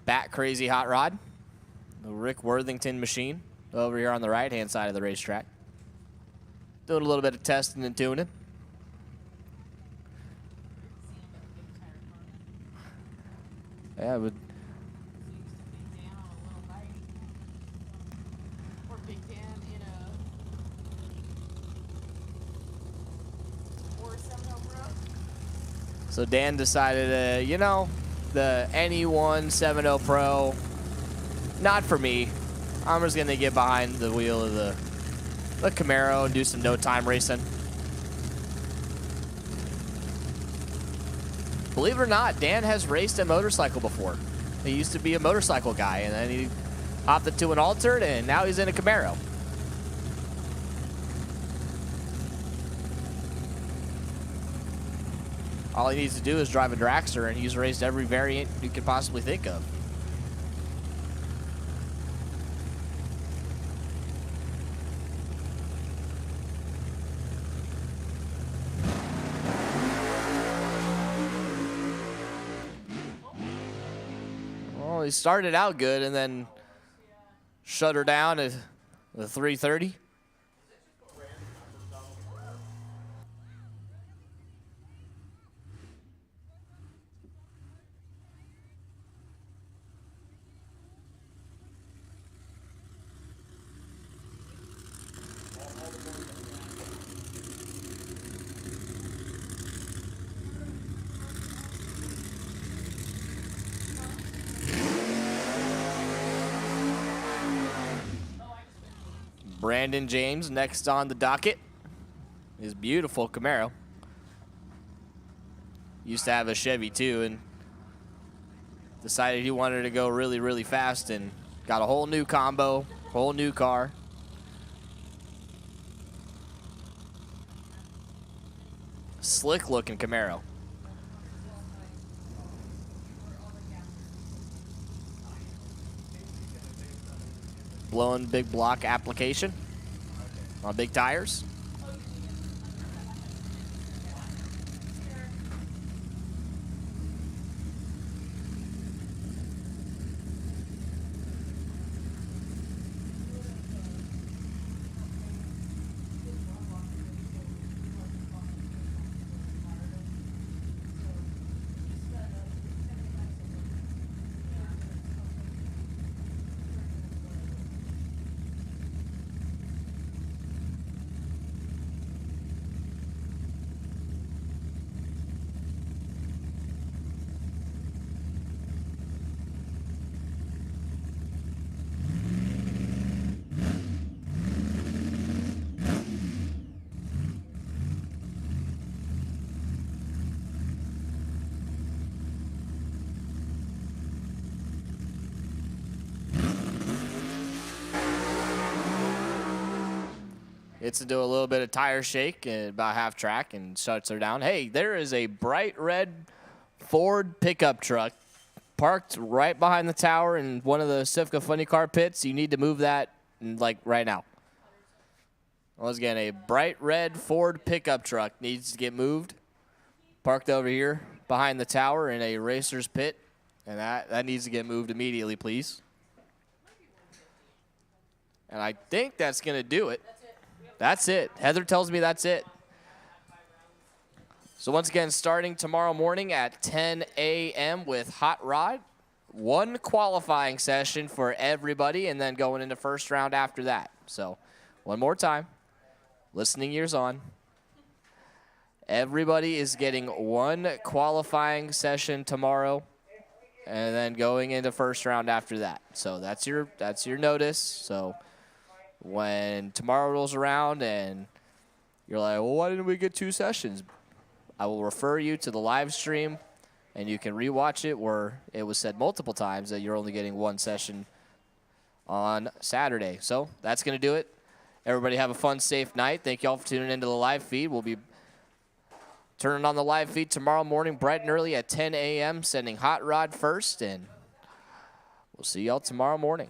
bat crazy hot rod, the Rick Worthington machine over here on the right-hand side of the racetrack. Doing a little bit of testing and tuning. Yeah, but So Dan decided, you know, the NE1 7.0 Pro, not for me. I'm just going to get behind the wheel of the Camaro and do some no-time racing. Believe it or not, Dan has raced a motorcycle before. He used to be a motorcycle guy, and then he hopped into an altered, and now he's in a Camaro. All he needs to do is drive a dragster, and he's raced every variant you could possibly think of. Well, he started out good and then shut her down at the 330. Brandon James next on the docket. His beautiful Camaro. Used to have a Chevy too and decided he wanted to go really, really fast and got a whole new combo, whole new car. Slick looking Camaro. Blowing big block application on big tires. Gets to do a little bit of tire shake at about half track and shuts her down. Hey, there is a bright red Ford pickup truck parked right behind the tower in one of the Sifka Funny Car pits. You need to move that like right now. Once again, a bright red Ford pickup truck needs to get moved. Parked over here behind the tower in a racer's pit. And that needs to get moved immediately, please. And I think that's going to do it. That's it. Heather tells me that's it. So once again, starting tomorrow morning at 10 a.m. with Hot Rod. One qualifying session for everybody, and then going into first round after that. So one more time. Listening ears on. Everybody is getting one qualifying session tomorrow, and then going into first round after that. So that's your notice. So when tomorrow rolls around and you're like, well, why didn't we get two sessions? I will refer you to the live stream, and you can rewatch it where it was said multiple times that you're only getting one session on Saturday. So that's going to do it. Everybody have a fun, safe night. Thank you all for tuning into the live feed. We'll be turning on the live feed tomorrow morning bright and early at 10 a.m., sending Hot Rod first, and we'll see y'all tomorrow morning.